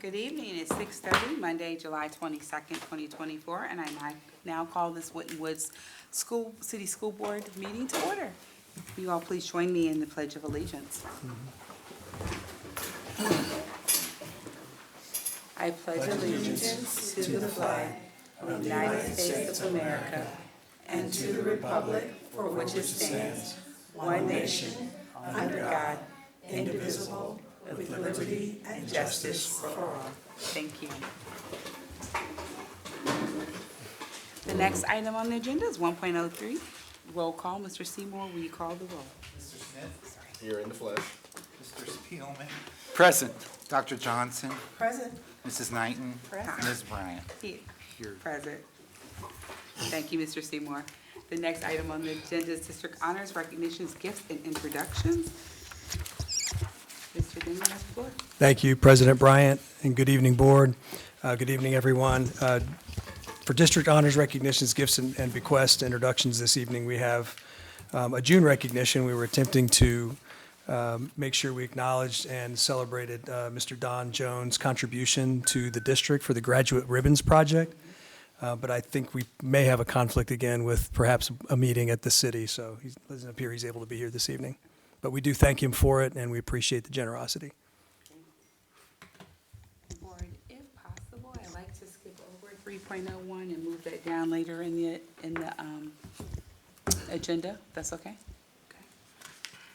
Good evening. It's 6:30, Monday, July 22nd, 2024, and I now call this Winton Woods City School Board meeting to order. Will you all please join me in the Pledge of Allegiance? I pledge allegiance to the flag of the United States of America and to the republic for which it stands, one nation, under God, indivisible, with liberty and justice for all. Thank you. The next item on the agenda is 1.03, roll call. Mr. Seymour, will you call the roll? Mr. Smith? Here in the flesh. Mr. Spielman? Present. Dr. Johnson? Present. Mrs. Knighton? Present. Ms. Bryant? Here. Present. Thank you, Mr. Seymour. The next item on the agenda is district honors, recognitions, gifts, and introductions. Mr. Dingman, has the floor. Thank you, President Bryant, and good evening, Board. Good evening, everyone. For district honors, recognitions, gifts, and bequests introductions this evening, we have a June recognition. We were attempting to make sure we acknowledged and celebrated Mr. Don Jones' contribution to the district for the Graduate Ribbons Project. But I think we may have a conflict again with perhaps a meeting at the city, so he doesn't appear he's able to be here this evening. But we do thank him for it, and we appreciate the generosity. Board, if possible, I'd like to skip over 3.01 and move that down later in the agenda. That's okay? Okay.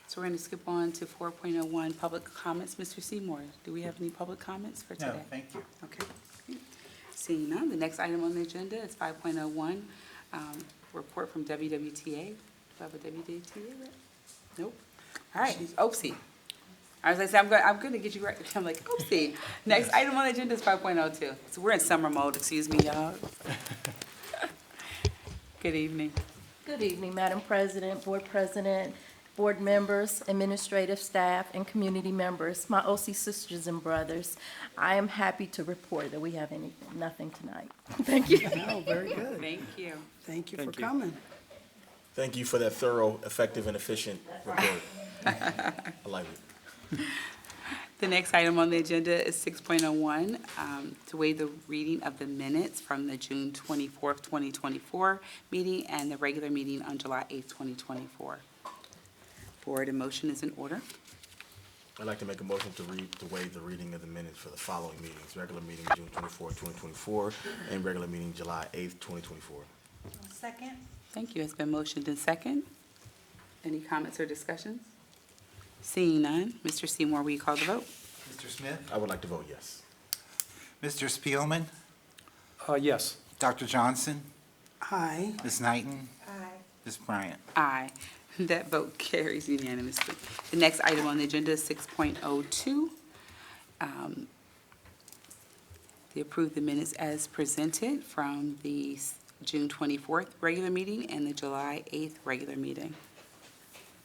So we're going to skip on to 4.01, public comments. Mr. Seymour, do we have any public comments for today? No, thank you. Okay. Seeing none, the next item on the agenda is 5.01, report from WWTA. Do I have a WWTA? Nope. All right, OPSI. I was like, I'm going to get you right. I'm like, OPSI. Next item on the agenda is 5.02. So we're in summer mode, excuse me, y'all. Good evening. Good evening, Madam President, Board members, administrative staff, and community members, my OC sisters and brothers. I am happy to report that we have nothing tonight. Thank you. Oh, very good. Thank you. Thank you for coming. Thank you for that thorough, effective, and efficient report. I like it. The next item on the agenda is 6.01, to waive the reading of the minutes from the June 24th, 2024 meeting and the regular meeting on July 8th, 2024. Board, a motion is in order. I'd like to make a motion to waive the reading of the minutes for the following meetings. Regular meeting June 24th, 2024, and regular meeting July 8th, 2024. Second. Thank you. It's been motioned and second. Any comments or discussions? Seeing none, Mr. Seymour, will you call the vote? Mr. Smith? I would like to vote yes. Mr. Spielman? Yes. Dr. Johnson? Aye. Ms. Knighton? Aye. Ms. Bryant? Aye. That vote carries unanimously. The next item on the agenda is 6.02. To approve the minutes as presented from the June 24th regular meeting and the July 8th regular meeting.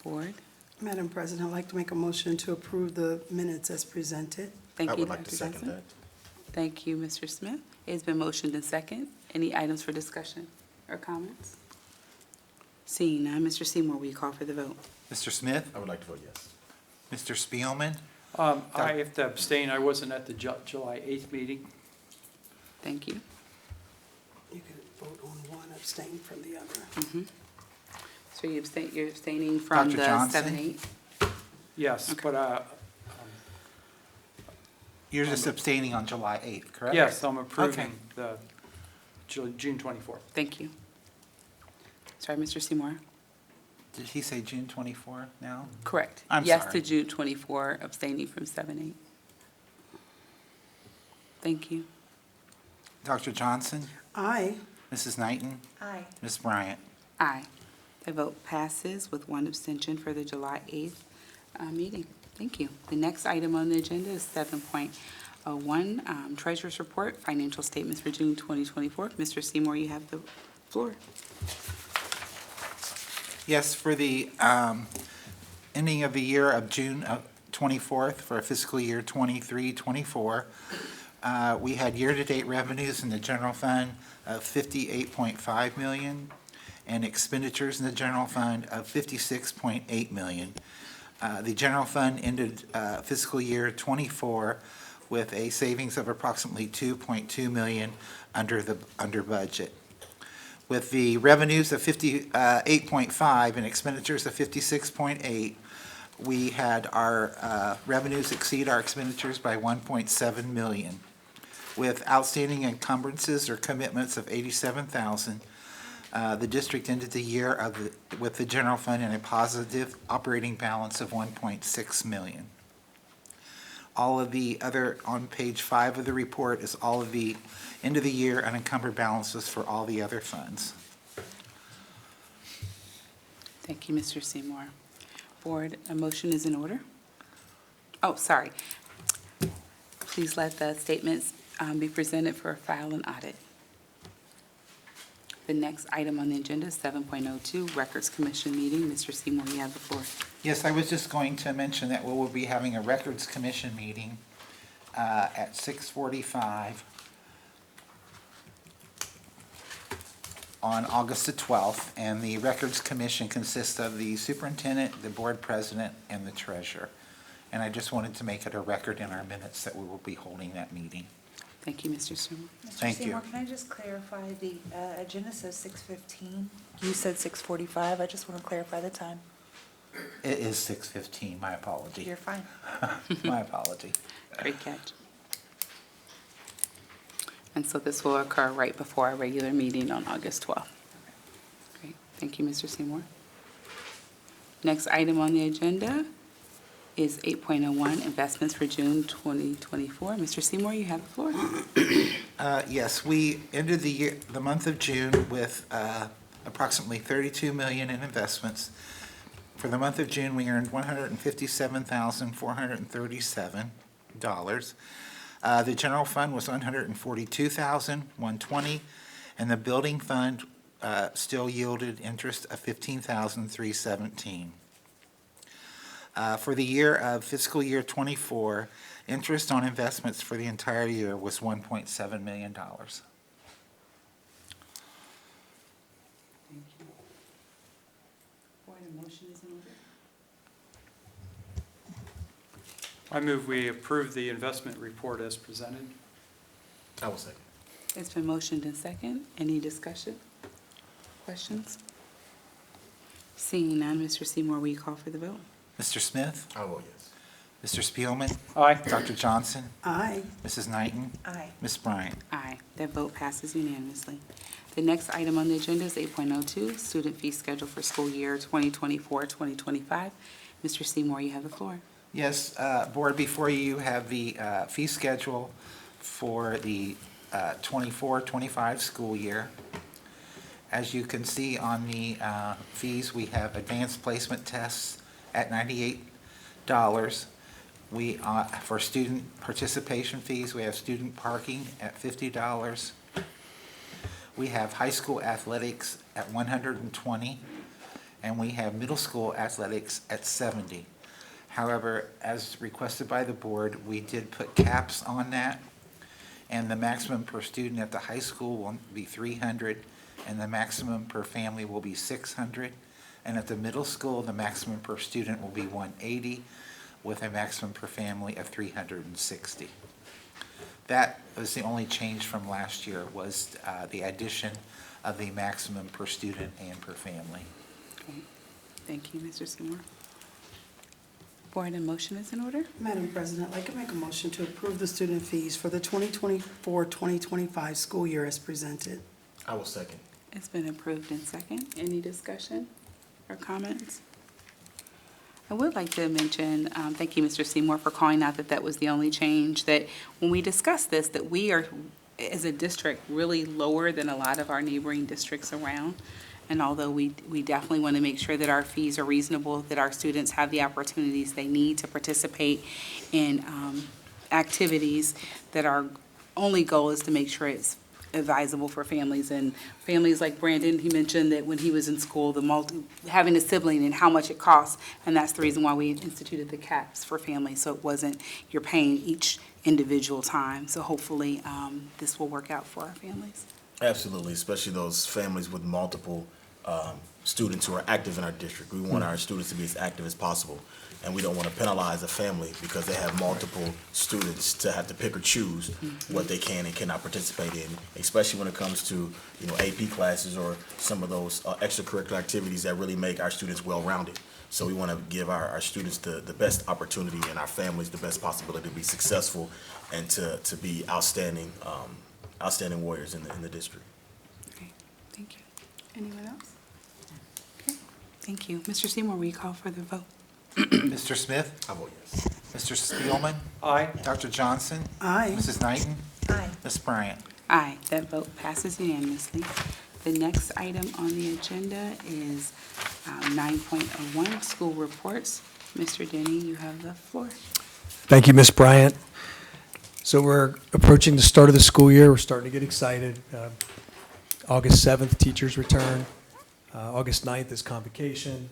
Board? Madam President, I'd like to make a motion to approve the minutes as presented. Thank I you, would like to Dr. second Johnson. that. Thank you, Mr. Smith. It's been motioned and second. Any items for discussion or comments? Seeing none, Mr. Seymour, will you call for the vote? Mr. Smith? I would like to vote yes. Mr. Spielman? I have to abstain. I wasn't at the July 8th meeting. Thank you. You can vote on one, abstain from the other. So you're abstaining from Dr. the Johnson? 7-8? Yes, Okay. but, You're just abstaining on July 8th, correct? yes, I'm Okay. approving the June 24th. Thank you. Sorry, Mr. Seymour. Did he say June 24 now? Correct. I'm Yes sorry. to June 24, abstaining from 7-8. Thank you. Dr. Johnson? Aye. Mrs. Knighton? Aye. Ms. Bryant? Aye. The vote passes with one abstention for the July 8th meeting. Thank you. The next item on the agenda is 7.01, Treasurer's Report, Financial Statements for June 2024. Mr. Seymour, you have the floor. Yes, for the ending of the year of June 24th for fiscal year 23-24, we had year-to-date revenues in the general fund of $58.5 million and expenditures in the general fund of $56.8 million. The general fund ended fiscal year '24 with a savings of approximately $2.2 million under budget. With the revenues of 58.5 and expenditures of 56.8, we had our revenues exceed our expenditures by 1.7 million. With outstanding encumbrances or commitments of 87,000, the district ended the year with the general fund in a positive operating balance of 1.6 million. All of the other, on page 5 of the report, is all of the end of the year unencumbered balances for all the other funds. Thank you, Mr. Seymour. Board, a motion is in order. Oh, sorry. Please let the statements be presented for file and audit. The next item on the agenda is 7.02, Records Commission meeting. Mr. Seymour, you have the floor. Yes, I was just going to mention that we will be having a Records Commission meeting at 6:45 on August the 12th, and the Records Commission consists of the superintendent, the board president, and the treasurer. And I just wanted to make it a record in our minutes that we will be holding that meeting. Thank you, Mr. Seymour. Thank you. Mr. Seymour, can I just clarify, the agenda says 6:15? You said 6:45, I just want to clarify the time. It is 6:15, my apology. You're fine. My apology. Great catch. And so this will occur right before our regular meeting on August 12th. Great. Thank you, Mr. Seymour. Next item on the agenda is 8.01, investments for June 2024. Mr. Seymour, you have the floor. Yes, we ended the month of June with approximately 32 million in investments. For the month of June, we earned $157,437. The general fund was $142,120, and the building fund still yielded interest of $15,317. For the year of fiscal year '24, interest on investments for the entire year was $1.7 million. Thank you. Board, a motion is in order. I move we approve the investment report as presented. I will second. It's been motioned and second. Any discussion? Questions? Seeing none, Mr. Seymour, will you call for the vote? Mr. Smith? I vote yes. Mr. Spielman? Aye. Dr. Johnson? Aye. Mrs. Knighton? Aye. Ms. Bryant? Aye. That vote passes unanimously. The next item on the agenda is 8.02, student fee schedule for school year 2024-2025. Mr. Seymour, you have the floor. Yes, Board, before you have the fee schedule for the 24-25 school year. As you can see on the fees, we have advanced placement tests at $98. We, for student participation fees, we have student parking at $50. We have high school athletics at $120, and we have middle school athletics at $70. However, as requested by the board, we did put caps on that, and the maximum per student at the high school will be $300, and the maximum per family will be $600. And at the middle school, the maximum per student will be $180, with a maximum per family of $360. That was the only change from last year, was the addition of the maximum per student and per family. Okay. Thank you, Mr. Seymour. Board, a motion is in order. Madam President, I'd like to make a motion to approve the student fees for the 2024-2025 school year as presented. I will second. It's been approved in second. Any discussion or comments? I would like to mention, thank you, Mr. Seymour, for calling out that that was the only change, that when we discussed this, that we are, as a district, really lower than a lot of our neighboring districts around. And although we definitely want to make sure that our fees are reasonable, that our students have the opportunities they need to participate in activities, that our only goal is to make sure it's advisable for families. And families like Brandon, he mentioned that when he was in school, having a sibling and how much it costs, and that's the reason why we instituted the caps for families, so it wasn't you're paying each individual time. So hopefully this will work out for our families. Absolutely, especially those families with multiple students who are active in our district. We want our students to be as active as possible. And we don't want to penalize a family because they have multiple students to have to pick or choose what they can and cannot participate in, especially when it comes to, you know, AP classes or some of those extracurricular activities that really make our students well-rounded. So we want to give our students the best opportunity and our families the best possibility to be successful and to be outstanding warriors in the district. Okay, thank you. Anyone else? Okay, thank you. Mr. Seymour, will you call for the vote? Mr. Smith? I vote yes. Mr. Spielman? Aye. Dr. Johnson? Aye. Mrs. Knighton? Aye. Ms. Bryant? Aye, that vote passes unanimously. The next item on the agenda is 9.01, school reports. Mr. Denny, you have the floor. Thank you, Ms. Bryant. So we're approaching the start of the school year. We're starting to get excited. August 7th, teachers return. August 9th is convocation.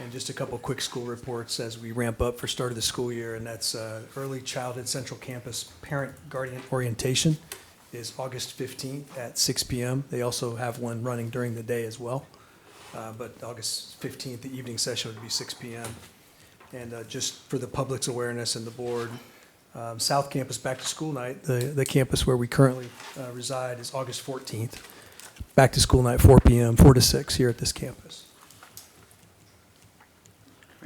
And just a couple quick school reports as we ramp up for start of the school year, and that's Early Childhood Central Campus Parent Guardian Orientation is August 15th at 6 p.m. They also have one running during the day as well. But August 15th, the evening session would be 6 p.m. And just for the public's awareness and the board, South Campus Back to School Night, the campus where we currently reside, is August 14th. Back to School Night, 4 p.m., 4 to 6 here at this campus.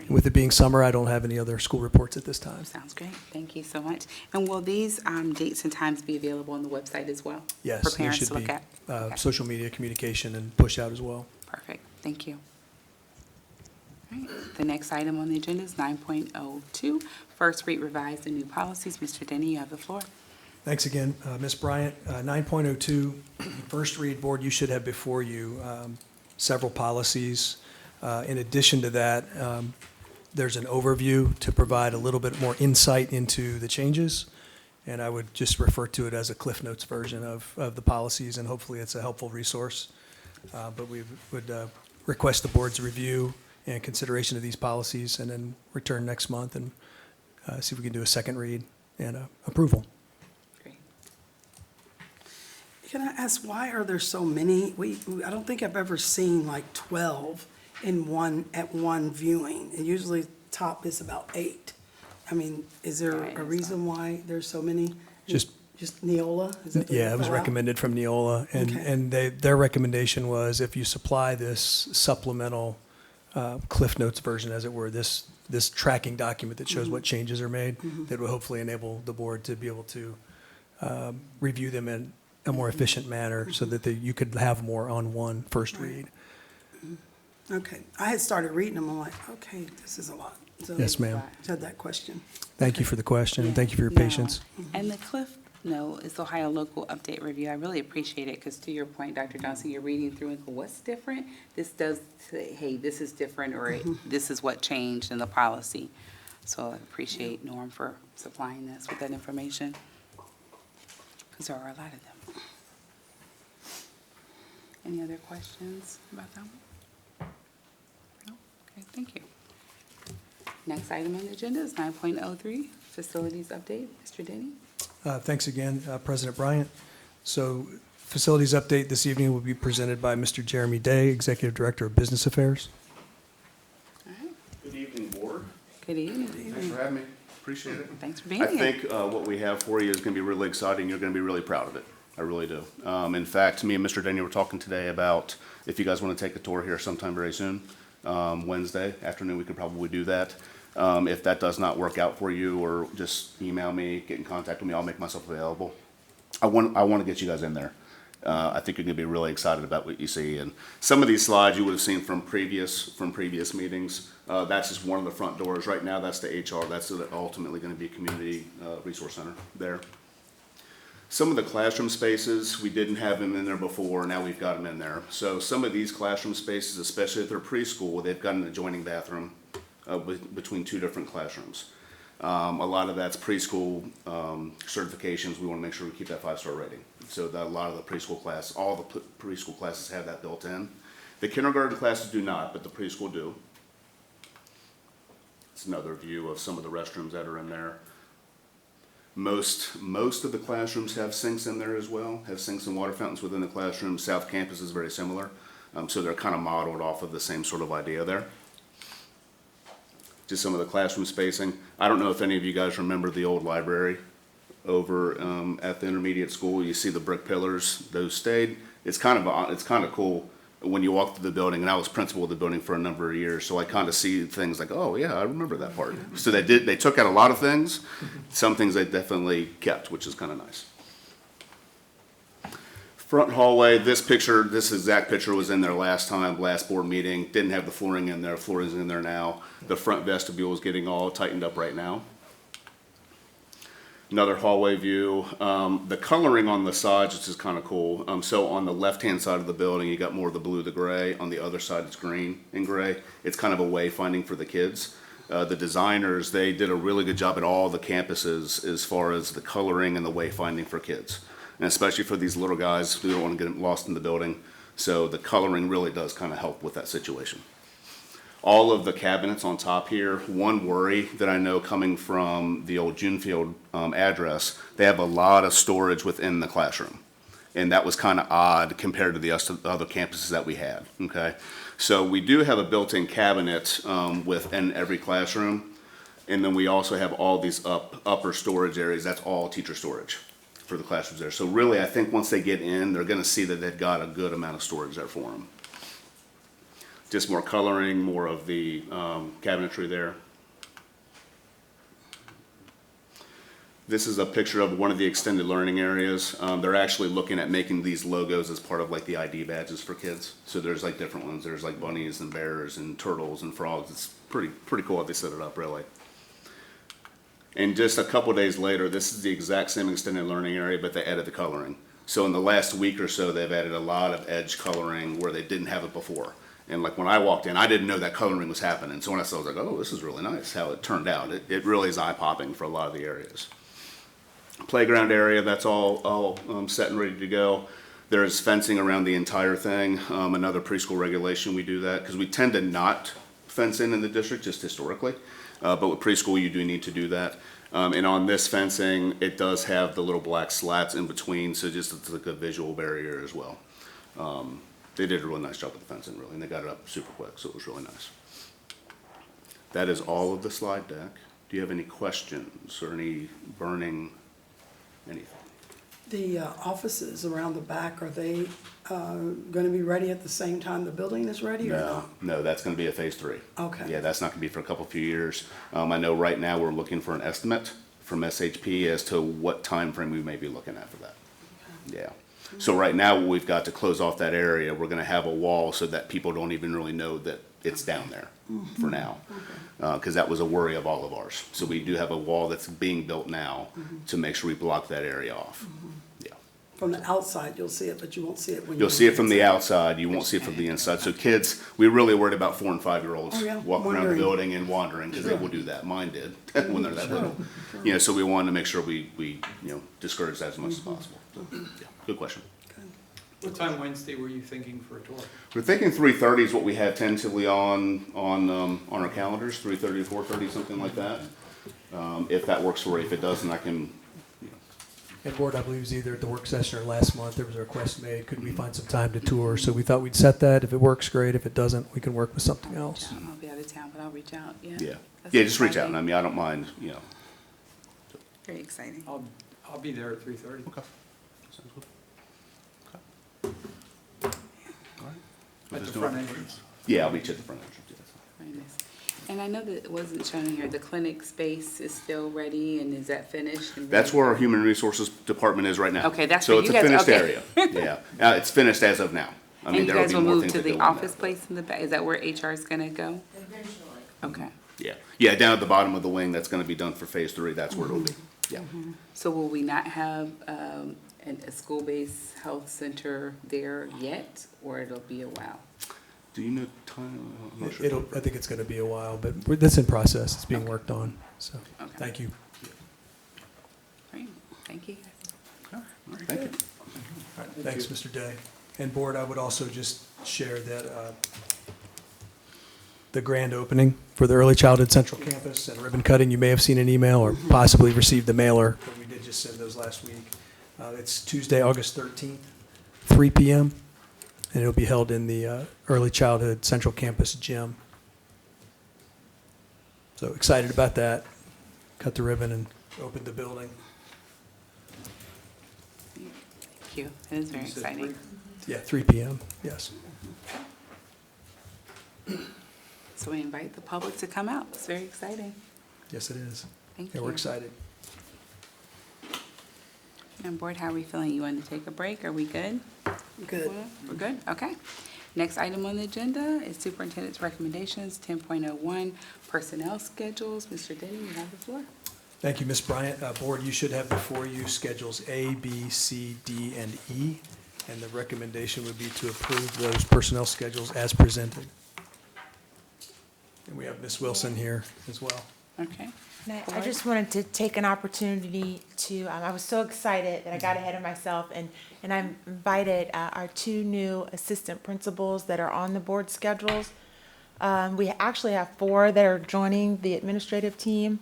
With it being summer, I don't have any other school reports at this time. Sounds great. Thank you so much. And will these dates and times be available on the website as well? Yes, For there parents should to look be at? Okay. social media communication and push out as well. Perfect. Thank you. All right. The next item on the agenda is 9.02, first read revised and new policies. Mr. Denny, you have the floor. Thanks again, Ms. Bryant. 9.02, first read, board, you should have before you several policies. In addition to that, there's an overview to provide a little bit more insight into the changes, and I would just refer to it as a Cliff Notes version of the policies, and hopefully it's a helpful resource. But we would request the board's review and consideration of these policies, and then return next month and see if we can do a second read and approval. Great. Can I ask, why are there so many? I don't think I've ever seen like 12 at one viewing. And usually top is about 8. I mean, is there Right, a reason why there's so many? Just Neola? Is that the Yeah, it was rollout? recommended from Neola, Okay. and their recommendation was if you supply this supplemental Cliff Notes version, as it were, this tracking document that shows what changes are made, that will hopefully enable the board to be able to review them in a more efficient manner so that you could have more on one first read. Okay, I had started reading them, I'm like, okay, this is a lot. So Yes, ma'am. I had that question. Thank you for the question, and thank you for your No. patience. And the Cliff Note is Ohio Local Update Review. I really appreciate it because to your point, Dr. Johnson, you're reading through and go, what's different? This does say, hey, this is different, or this is what changed in the policy. So I appreciate Norm for supplying us with that information because there are a lot of them. Any other questions about that one? No? Okay, thank you. Next item on the agenda is 9.03, Facilities Update. Mr. Denny? Thanks again, President Bryant. So facilities update this evening will be presented by Mr. Jeremy Day, Executive Director of Business Affairs. All right, Good evening, Board. good evening. Thanks for having me. Appreciate it. Thanks for being I here. think what we have for you is going to be really exciting. You're going to be really proud of it. I really do. In fact, me and Mr. Daniel were talking today about if you guys want to take a tour here sometime very soon, Wednesday afternoon, we could probably do that. If that does not work out for you, or just email me, get in contact with me, I'll make myself available. I want to get you guys in there. I think you're going to be really excited about what you see. And some of these slides you would have seen from previous meetings. That's just one of the front doors. Right now, that's the HR. That's ultimately going to be Community Resource Center there. Some of the classroom spaces, we didn't have them in there before. Now we've got them in there. So some of these classroom spaces, especially if they're preschool, they've got an adjoining bathroom between 2 different classrooms. A lot of that's preschool certifications. We want to make sure we keep that 5-star rating. So that a lot of the preschool class, all the preschool classes have that built in. The kindergarten classes do not, but the preschool do. It's another view of some of the restrooms that are in there. Most of the classrooms have sinks in there as well, have sinks and water fountains within the classroom. South Campus is very similar. So they're kind of modeled off of the same sort of idea there. Just some of the classroom spacing. I don't know if any of you guys remember the old library over at the intermediate school. You see the brick pillars, those stayed. It's kind of cool when you walk through the building, and I was principal of the building for a number of years, so I kind of see things like, oh yeah, I remember that part. So they took out a lot of things. Some things they definitely kept, which is kind of nice. Front hallway, this exact picture was in there last board meeting. Didn't have the flooring in there. Flooring's in there now. The front vestibule is getting all tightened up right now. Another hallway view. The coloring on the sides, which is kind of cool. So on the left-hand side of the building, you got more of the blue, the gray. On the other side, it's green and gray. It's kind of a wayfinding for the kids. The designers, they did a really good job at all the campuses as far as the coloring and the wayfinding for kids. And especially for these little guys who don't want to get lost in the building. So the coloring really does kind of help with that situation. All of the cabinets on top here, one worry that I know coming from the old Junefield address, they have a lot of storage within the classroom. And that was kind of odd compared to the other campuses that we had, okay? So we do have a built-in cabinet within every classroom. And then we also have all these upper storage areas. That's all teacher storage for the classrooms there. So really, I think once they get in, they're gonna see that they've got a good amount of storage there for them. Just more coloring, more of the cabinetry there. This is a picture of one of the extended learning areas. They're actually looking at making these logos as part of like the ID badges for kids. So there's like different ones. There's like bunnies and bears and turtles and frogs. It's pretty cool how they set it up, really. And just a couple days later, this is the exact same extended learning area, but they added the coloring. So in the last week or so, they've added a lot of edge coloring where they didn't have it before. And like when I walked in, I didn't know that coloring was happening. So when I saw it, I was like, oh, this is really nice how it turned out. It really is eye-popping for a lot of the areas. Playground area, that's all set and ready to go. There's fencing around the entire thing. Another preschool regulation, we do that because we tend to not fence in the district just historically. But with preschool, you do need to do that. And on this fencing, it does have the little black slats in between, so just it's like a visual barrier as well. They did a really nice job with the fencing, really, and they got it up super quick, so it was really nice. That is all of the slide deck. Do you have any questions or any burning anything? The offices around the back, are they gonna be ready at the same time the building is ready or not? No, that's gonna be a phase 3. Okay. Yeah, that's not gonna be for a few years. I know right now we're looking for an estimate from SHP as to what time frame we may be looking at for that. Yeah. So right now, we've got to close off that area. We're gonna have a wall so that people don't even really know that it's down there for now. Because that was a worry of all of ours. So we do have a wall that's being built now to make sure we block that area off. Yeah. From the outside, you'll see it, but you won't see it when You'll see it from the outside, you won't see it from the inside. So kids, we really worried about 4 and 5-year-olds Oh, yeah. walking around the Wandering. building and wandering, because they will do that. Mine did, when they're that little. You know, so we wanted to make sure we discourage that as much as possible. So, yeah, good question. What time Wednesday were you thinking for a tour? We're thinking 3:30 is what we have tentatively on our calendars, 3:30 to 4:30, something like that. If that works for you, if it doesn't, I can, And board, I believe, was either at the work session or last month, there was a request made, could we find some time to tour? So we thought we'd set that. If it works, great. If it doesn't, we can work with something else. I'll be out of town, but I'll reach out, yeah. yeah. That's Yeah, just reach out. exciting. I mean, I don't mind, Very exciting. I'll be there at 3:30. Okay. Sounds good. At the front entrance. Yeah, I'll meet you at the front entrance. Yeah, that's fine. Very nice. And I know that it wasn't shown in here, the clinic space is still ready, and is that finished? and That's ready? where our human resources department is right now. Okay, that's So where it's you a guys- finished okay. area. Yeah, it's finished as of now. I And mean, you there will guys be will more move things to that the go in there, office but- place in the back? Is that where HR is gonna go? Eventually. Okay. Yeah, yeah, down at the bottom of the wing, that's gonna be done for phase 3, that's where it'll be, yeah. So will we not have a school-based health center there yet, or it'll be a while? Do you know time? I'm not sure. I think it's going to be a while, but that's in process. It's being worked on. So, Okay. thank you. Great, thank you. Thank you. Thanks, Mr. Day. And board, I would also just share that the grand opening for the Early Childhood Central Campus and ribbon cutting, you may have seen an email or possibly received the mailer, but we did just send those last week. It's Tuesday, August 13th, 3 p.m. and it'll be held in the Early Childhood Central Campus Gym. So excited about that. Cut the ribbon and opened the building. Thank you. It is very exciting. Yeah, 3 p.m., yes. So we invite the public to come out. It's very exciting. Yes, it is. Thank Yeah, you. we're excited. And board, how are we feeling? You want to take a break? Are we good? Good. We're good? Okay. Next item on the agenda is superintendent's recommendations, 10.01, personnel schedules. Mr. Denny, you have the floor. Thank you, Ms. Bryant. Board, you should have before you schedules A, B, C, D, and E, and the recommendation would be to approve those personnel schedules as presented. And we have Ms. Wilson here as well. Okay. And I just wanted to take an opportunity to, I was so excited that I got ahead of myself, and I invited our 2 new assistant principals that are on the board schedules. We actually have 4 that are joining the administrative team,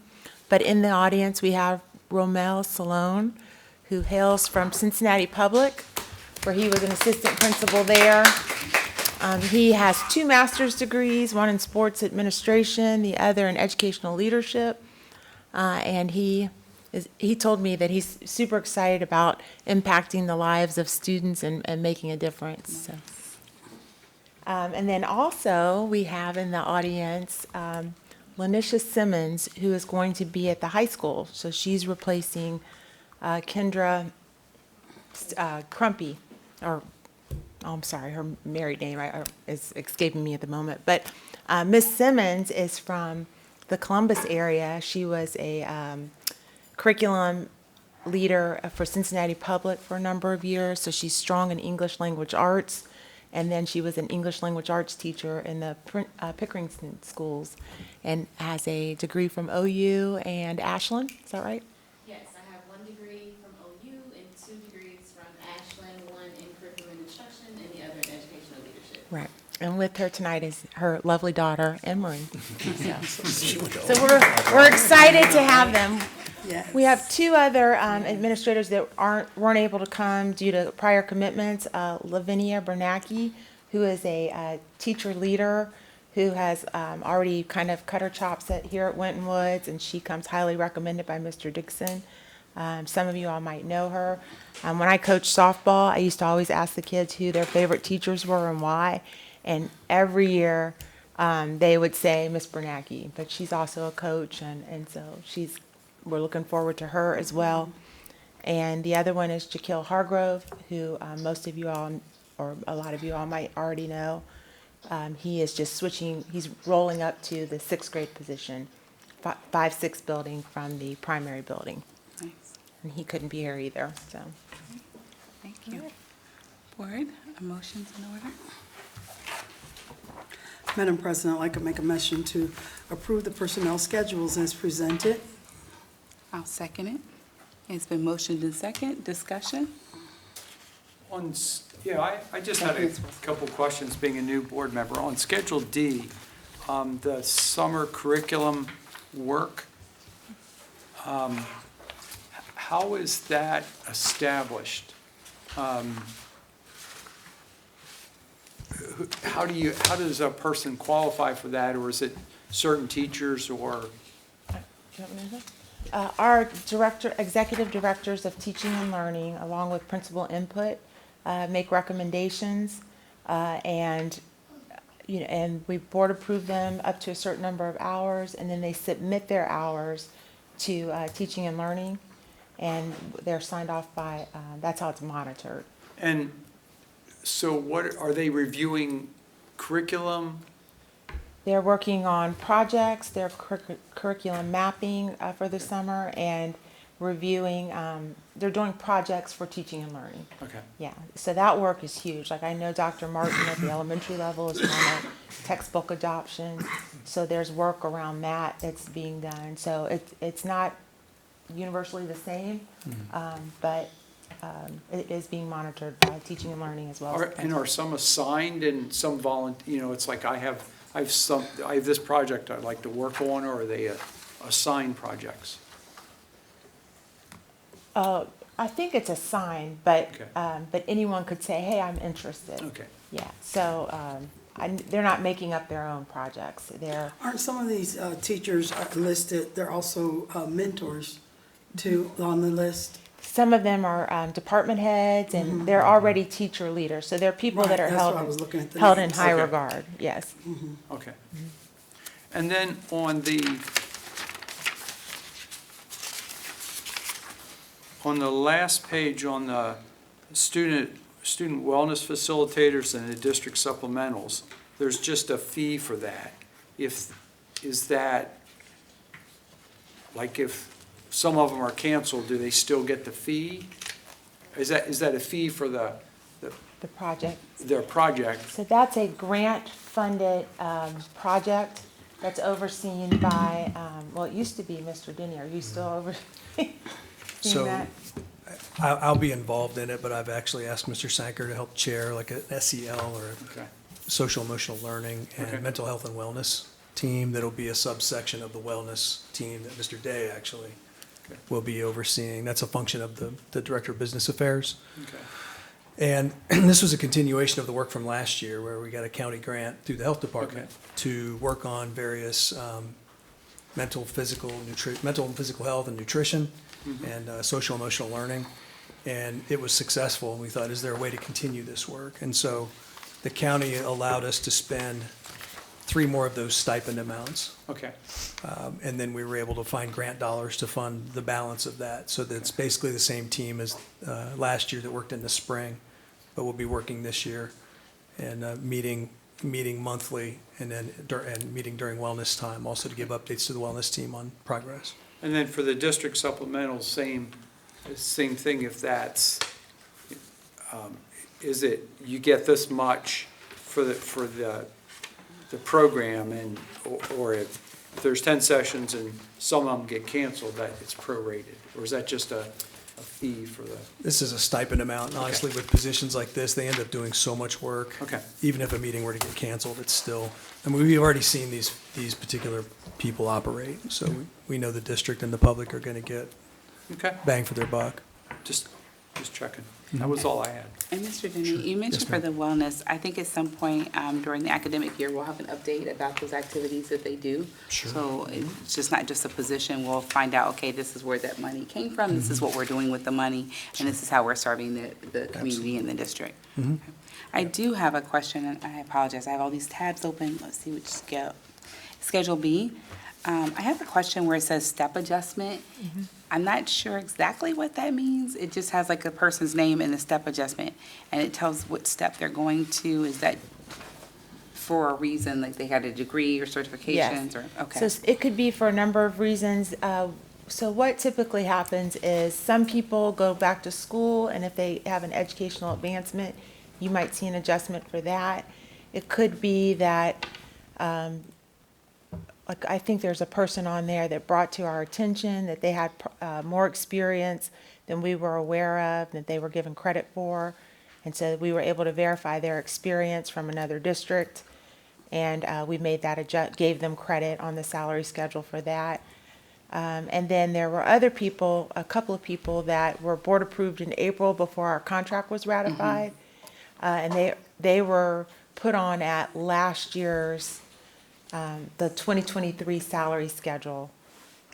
but in the audience, we have Romel Salone, who hails from Cincinnati Public, where he was an assistant principal there. He has 2 master's degrees, one in sports administration, the other in educational leadership. And he told me that he's super excited about impacting the lives of students and making a difference. So. And then also, we have in the audience Lanisha Simmons, who is going to be at the high school. So she's replacing Kendra Crumpy, or oh, I'm sorry, her married name is escaping me at the moment. But Miss Simmons is from the Columbus area. She was a curriculum leader for Cincinnati Public for a number of years, so she's strong in English language arts. And then she was an English language arts teacher in the Pickering schools, and has a degree from OU and Ashland. Is that right? Yes, I have 1 degree from OU and 2 degrees from Ashland, 1 in curriculum and instruction and the other in educational leadership. Right. And with her tonight is her lovely daughter, Emery. So we're excited to have them. Yes. We have 2 other administrators that weren't able to come due to prior commitments. Lavinia Bernacki, who is a teacher leader who has already kind of cut her chops here at Winton Woods, and she comes highly recommended by Mr. Dixon. Some of you all might know her. When I coached softball, I used to always ask the kids who their favorite teachers were and why. And every year they would say Miss Bernacki, but she's also a coach, and so we're looking forward to her as well. And the other one is Jaquil Hargrove, who most of you all, or a lot of you all might already know. He is just switching, he's rolling up to the 6th grade position, 5-6 building from the primary building. Nice. And he couldn't be here either, so. Thank you. Board, motions in order? Madam President, I'd like to make a motion to approve the personnel schedules as presented. I'll second it. It's been motioned and second. Discussion? I just had a couple questions, being a new board member. On Schedule D, the summer curriculum work, how is that established? How does a person qualify for that, or is it certain teachers, or? Our executive directors of teaching and learning, along with principal input, make recommendations, and we board approve them up to a certain number of hours, and then they submit their hours to teaching and learning, and they're signed off by. That's how it's monitored. And so, what are they reviewing? Curriculum? They're working on projects, their curriculum mapping for the summer, and reviewing, they're doing projects for teaching and learning. Okay. Yeah, so that work is huge. Like, I know Dr. Martin at the elementary level is on textbook adoption, so there's work around that that's being done. So it's not universally the same, but it is being monitored by teaching and learning as well. And are some assigned and some volunteer, it's like I have this project I'd like to work on, or are they assigned projects? I think it's a sign, but Okay. but anyone could say, "Hey, I'm interested." Okay. Yeah, so they're not making up their own projects. They're, Aren't some of these teachers listed, they're also mentors too on the list? some of them are department heads, and they're already teacher leaders. So they're people that Right, are that's held why I was looking at the held in names. high Okay. regard, yes. Okay. And then on the last page on the student wellness facilitators and the district supplementals, there's just a fee for that. Is that, like if some of them are canceled, do they still get the fee? Is that a fee for The project. their project? So that's a grant-funded project that's overseen by, well, it used to be Mr. Denny. Are you still overseeing So that? I'll be involved in it, but I've actually asked Mr. Sanker to help chair like an SEL or Okay. social emotional learning Okay. and mental health and wellness team. That'll be a subsection of the wellness team that Mr. Day actually Okay. will be overseeing. That's a function of the Director of Business Affairs. Okay. And this was a continuation of the work from last year where we got a county grant through the health department to work on various mental and physical health and nutrition and social emotional learning. And it was successful, and we thought, is there a way to continue this work? And so the county allowed us to spend 3 more of those stipend amounts. Okay. And then we were able to find grant dollars to fund the balance of that. So that's basically the same team as last year that worked in the spring, but we'll be working this year and meeting monthly and then meeting during wellness time, also to give updates to the wellness team on progress. And then for the district supplemental, same thing if that's, is it, you get this much for the program and, or if there's 10 sessions and some of them get canceled, that it's prorated? Or is that just a fee for the, This is a stipend amount, and honestly, with positions like this, they end up doing so much work. Okay. Even if a meeting were to get canceled, it's still, I mean, we've already seen these particular people operate, so we know the district and the public are gonna get okay, bang for their buck. just checking. That was all I had. And Mr. Denny, you mentioned for the wellness, I think at some point during the academic year, we'll have an update about those activities that they do. Sure. So it's just not just a position, we'll find out, okay, this is where that money came from, this is what we're doing with the money, and this is how we're serving the community and the district. I do have a question, and I apologize, I have all these tabs open, let's see which Schedule B. I have a question where it says step adjustment. I'm not sure exactly what that means. It just has like a person's name and the step adjustment, and it tells what step they're going to. Is that for a reason, like they had a degree or certifications or, okay? So it could be for a number of reasons. So what typically happens is some people go back to school, and if they have an educational advancement, you might see an adjustment for that. It could be that, like, I think there's a person on there that brought to our attention that they had more experience than we were aware of, that they were given credit for. And so we were able to verify their experience from another district. And we made that gave them credit on the salary schedule for that. And then there were other people, a couple of people that were board approved in April before our contract was ratified. And they were put on at last year's, the 2023 salary schedule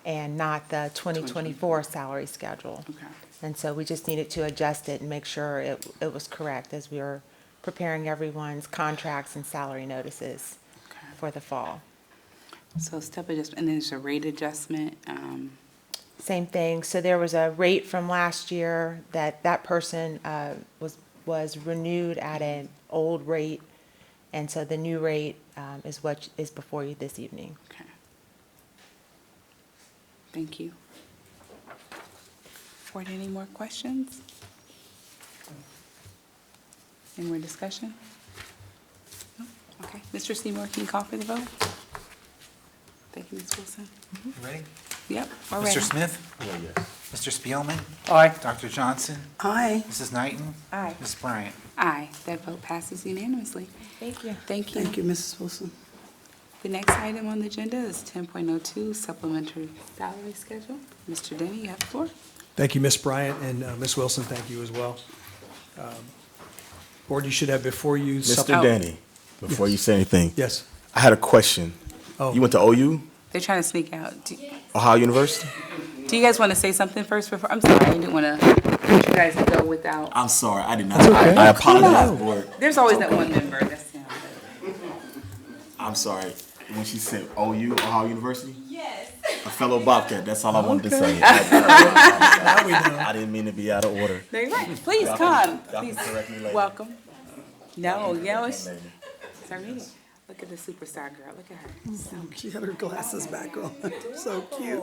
and not the 2024 salary schedule. Okay. And so we just needed to adjust it and make sure it was correct as we were preparing everyone's contracts and salary notices Okay. for the fall. So step adjustment, and then there's a rate adjustment. Same thing. So there was a rate from last year that person was renewed at an old rate. And so the new rate is what is before you this evening. Okay. Thank you. Board, any more questions? Any more discussion? No? Okay. Mr. Seymour, can you call for the vote? Thank you, Ms. Wilson. You ready? Yep, we're ready. Mr. Smith? Mr. Spielman? Aye. Dr. Johnson? Aye. Mrs. Knighton? Aye. Ms. Bryant? Aye, that vote passes unanimously. Thank you. Thank you. Thank you, Mrs. Wilson. The next item on the agenda is 10.02, supplementary salary schedule. Mr. Denny, you have the floor. Thank you, Ms. Bryant, and Ms. Wilson, thank you as well. Board, you should have before you. Mr. Danny, before you say anything, Yes. I had a question. Oh. You went to OU, They're trying to sneak out. Ohio University? Do you guys want to say something first before? I'm sorry, I didn't want to let you guys go without. I'm sorry, I did not. That's okay. I apologize, board. There's always that one member that's, you know, I'm sorry. When she said OU, Ohio University? Yes. A fellow Bobcat, that's all I wanted to say. Now we know. I didn't mean to be out of order. No, you're right. Please Y'all come. can Please, correct me later. welcome. No, it's our meeting. Look at the superstar girl. Look at her. She had her glasses back on. So cute.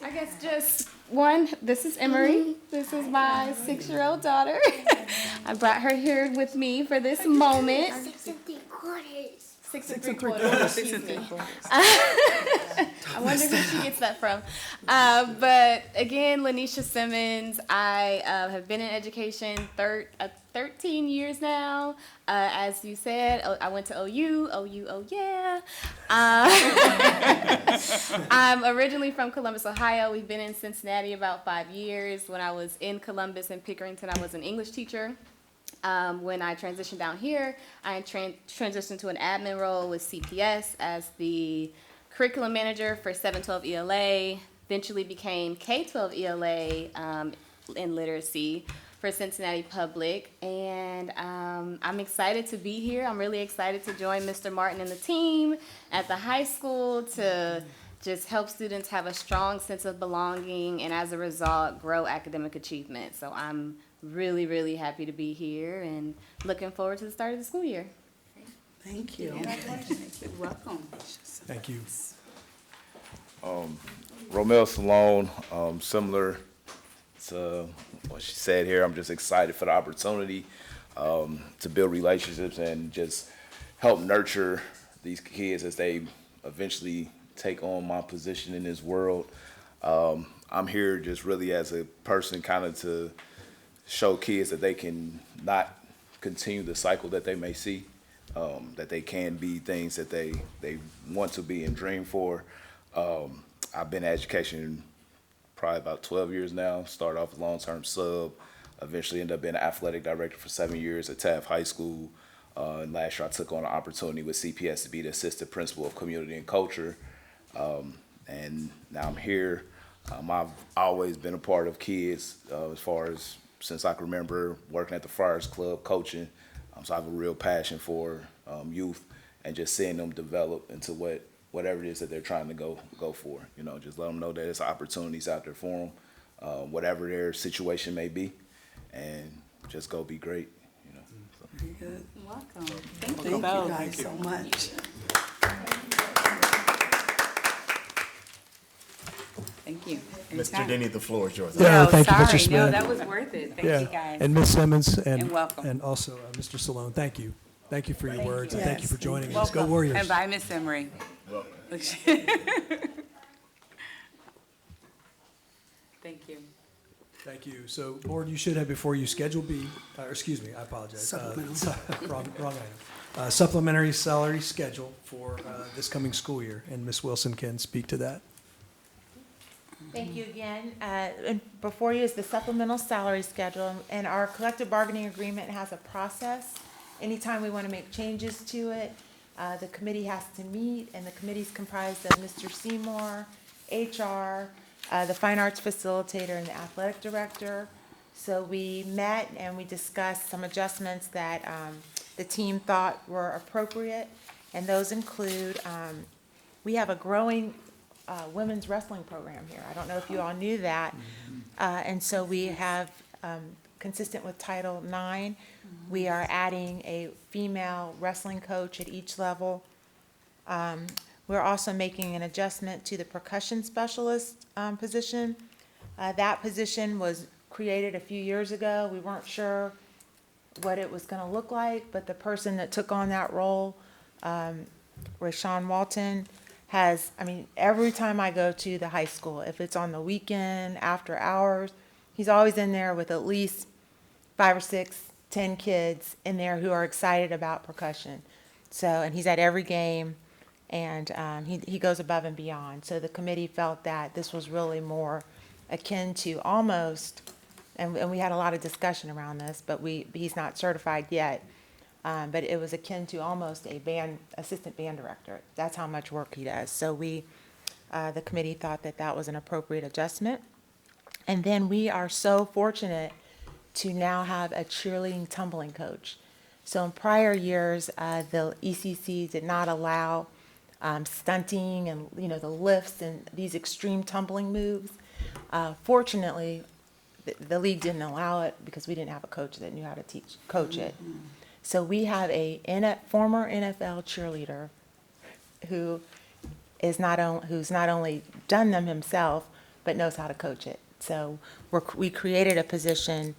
I guess just one, this is Emery. This is my 6-year-old daughter. I brought her here with me for this moment. 6 3/4. 6 3/4. 6 3/4. I wonder who she gets that from. But again, Lanisha Simmons, I have been in education 13 years now. As you said, I went to OU, oh yeah. I'm originally from Columbus, Ohio. We've been in Cincinnati about 5 years. When I was in Columbus and Pickerington, I was an English teacher. When I transitioned down here, I transitioned to an admin role with CPS as the curriculum manager for 712 ELA, eventually became K-12 ELA in literacy for Cincinnati Public, and I'm excited to be here. I'm really excited to join Mr. Martin and the team at the high school to just help students have a strong sense of belonging and as a result grow academic achievement. So I'm really, really happy to be here and looking forward to the start of the school year. Thank you. Welcome. Thank you. Romel Salone, similar to what she said here, I'm just excited for the opportunity to build relationships and just help nurture these kids as they eventually take on my position in this world. I'm here just really as a person kind of to show kids that they can not continue the cycle that they may see, that they can be things that they want to be and dream for. I've been in education probably about 12 years now, started off as long-term sub, eventually ended up being an athletic director for 7 years at Taft High School. And last year I took on an opportunity with CPS to be the assistant principal of community and culture. And now I'm here. I've always been a part of kids as far as since I can remember working at the Friars Club, coaching. So I have a real passion for youth and just seeing them develop into whatever it is that they're trying to go for. You know, just let them know that there's opportunities out there for them, whatever their situation may be, and just go be great. You know. So. Very good. Welcome. Thank you Thank you both. guys so much. Thank you. Mr. Anytime. Denny, the floor is yours. Yeah, No, thank you, Mr. sorry. No, Smith. that was worth it. Thank Yeah, you, guys. and Ms. Simmons And welcome. and also Mr. Salone, thank you. Thank you for your words, and thank you Yes, for joining us. Welcome. Go Warriors. And bye, Miss Emery. Thank you. Thank you. So, Board, you should have before you Schedule B, or excuse me, I apologize. Supplemental. Wrong item. Supplementary salary schedule for this coming school year, and Ms. Wilson can speak to that. Thank you again. And before you is the supplemental salary schedule, and our collective bargaining agreement has a process. Anytime we want to make changes to it, the committee has to meet, and the committee's comprised of Mr. Seymour, HR, the fine arts facilitator, and the athletic director. So we met and we discussed some adjustments that the team thought were appropriate, and those include, we have a growing women's wrestling program here. I don't know if you all knew that. And so we have, consistent with Title IX, we are adding a female wrestling coach at each level. We're also making an adjustment to the percussion specialist position. That position was created a few years ago. We weren't sure what it was going to look like, but the person that took on that role, Rashawn Walton, every time I go to the high school, if it's on the weekend, after hours, he's always in there with at least 5 or 6, 10 kids in there who are excited about percussion. So, and he's at every game, and he goes above and beyond. So the committee felt that this was really more akin to almost and we had a lot of discussion around this, but he's not certified yet. But it was akin to almost a assistant band director. That's how much work he does. So the committee thought that that was an appropriate adjustment. And then we are so fortunate to now have a cheerleading tumbling coach. So in prior years, the ECC did not allow stunting and, the lifts and these extreme tumbling moves. Fortunately, the league didn't allow it because we didn't have a coach that knew how to coach it. So we have a former NFL cheerleader who's not only done them himself, but knows how to coach it. So we created a position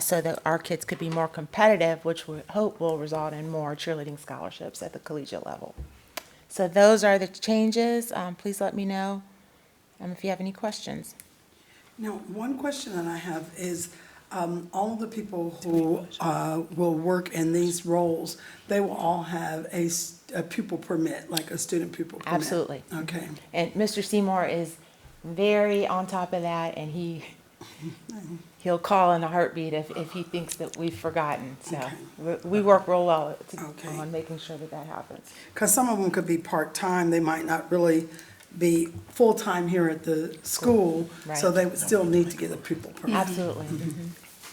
so that our kids could be more competitive, which we hope will result in more cheerleading scholarships at the collegiate level. So those are the changes. Please let me know if you have any questions. Now, one question that I have is, all of the people who will work in these roles, they will all have a pupil permit, like a student pupil permit? Absolutely. Okay. And Mr. Seymour is very on top of that, and he'll call in a heartbeat if he thinks that we've forgotten. So we work real well on making sure that happens. Because some of them could be part-time, they might not really be full-time here at the school, so Right. they would still need to get a pupil permit. Absolutely.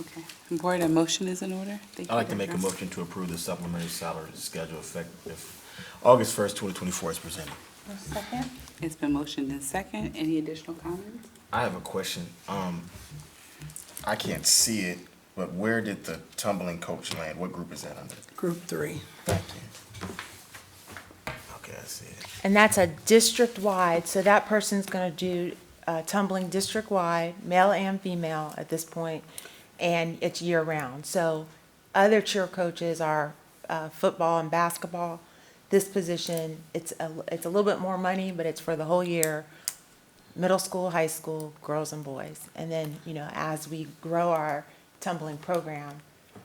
Okay. Board, a motion is in order? Thank I'd you, like to make a Dr. motion to approve the supplementary salary schedule effective August 1st, 2024 as presented. Second? It's been motioned in second. Any additional comments? I have a question. I can't see it, but where did the tumbling coach land? What group is that under? Group 3. Okay, I see it. And that's a district-wide, so that person's going to do tumbling district-wide, male and female at this point, and it's year-round. So other cheer coaches are football and basketball. This position, it's a little bit more money, but it's for the whole year, middle school, high school, girls and boys. And then, as we grow our tumbling program,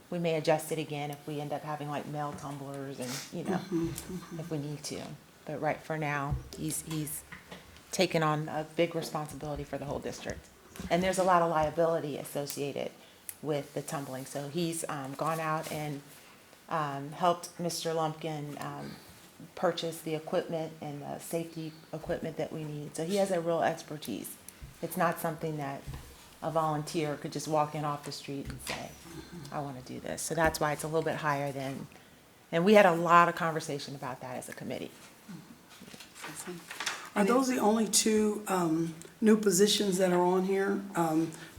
we may adjust it again if we end up having like male tumblers and, if we need to. But right for now, he's taken on a big responsibility for the whole district. And there's a lot of liability associated with the tumbling. So he's gone out and helped Mr. Lumpkin purchase the equipment and the safety equipment that we need. So he has a real expertise. It's not something that a volunteer could just walk in off the street and say, I want to do this. So that's why it's a little bit higher than, and we had a lot of conversation about that as a committee. Are those the only two new positions that are on here?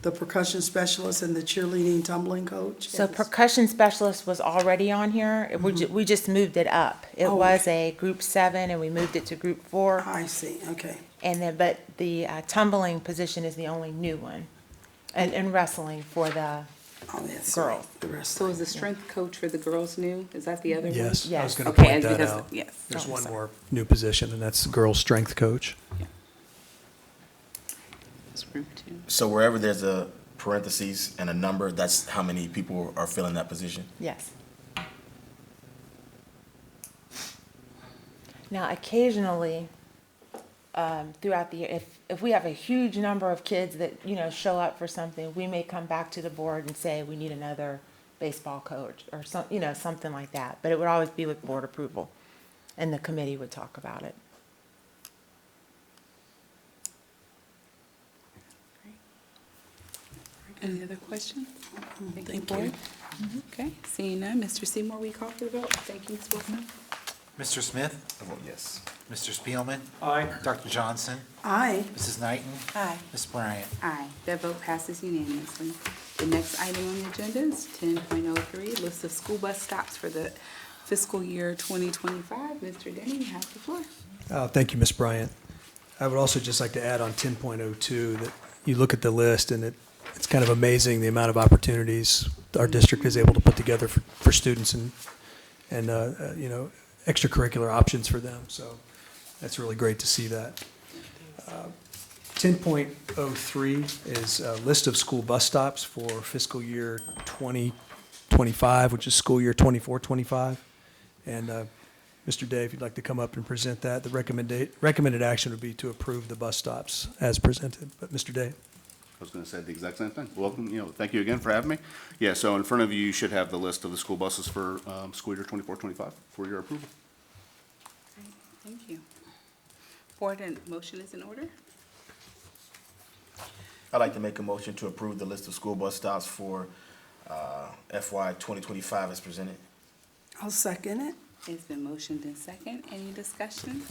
The percussion specialist and the cheerleading tumbling coach? So percussion specialist was already on here. We just moved it up. It Oh, was a group 7 and we moved it to group 4. I see, okay. And then, but the tumbling position is the only new one. And wrestling for the Oh, yes. girls. The rest. So is the strength coach for the girls new? Is that the other one? Yes, I was Yes. going to Okay, point that because- out. yes. There's Oh, one sorry. more new position, and that's the girls' strength coach. It's group 2. So wherever there's a parentheses and a number, that's how many people are filling that position? Yes. Now, occasionally, throughout the year, if we have a huge number of kids that, show up for something, we may come back to the board and say, we need another baseball coach or something like that. But it would always be with board approval, and the committee would talk about it. Any other questions? Thank you. Okay, seeing none, Mr. Seymour, we call for the vote. Thank you, Ms. Wilson. Mr. Smith? I vote yes. Mr. Spielman? Aye. Dr. Johnson? Aye. Mrs. Knighton? Aye. Ms. Bryant? Aye, that vote passes unanimously. The next item on the agenda is 10.03, list of school bus stops for the fiscal year 2025. Mr. Denny, you have the floor. Thank you, Ms. Bryant. I would also just like to add on 10.02 that you look at the list, and it's kind of amazing the amount of opportunities our district is able to put together for students and extracurricular options for them. So that's really great to see that. 10.03 is a list of school bus stops for fiscal year 2025, which is school year 24-25. And Mr. Day, if you'd like to come up and present that, the recommended action would be to approve the bus stops as presented. But Mr. Day. was gonna say the exact same thing. Welcome, thank you again for having me. Yeah, so in front of you, you should have the list of the school buses for, school year 24-25 for your approval. Thank you. Board, and motion is in order? I'd like to make a motion to approve the list of school bus stops for FY 2025 as presented. I'll second it. It's been motioned in second. Any discussion?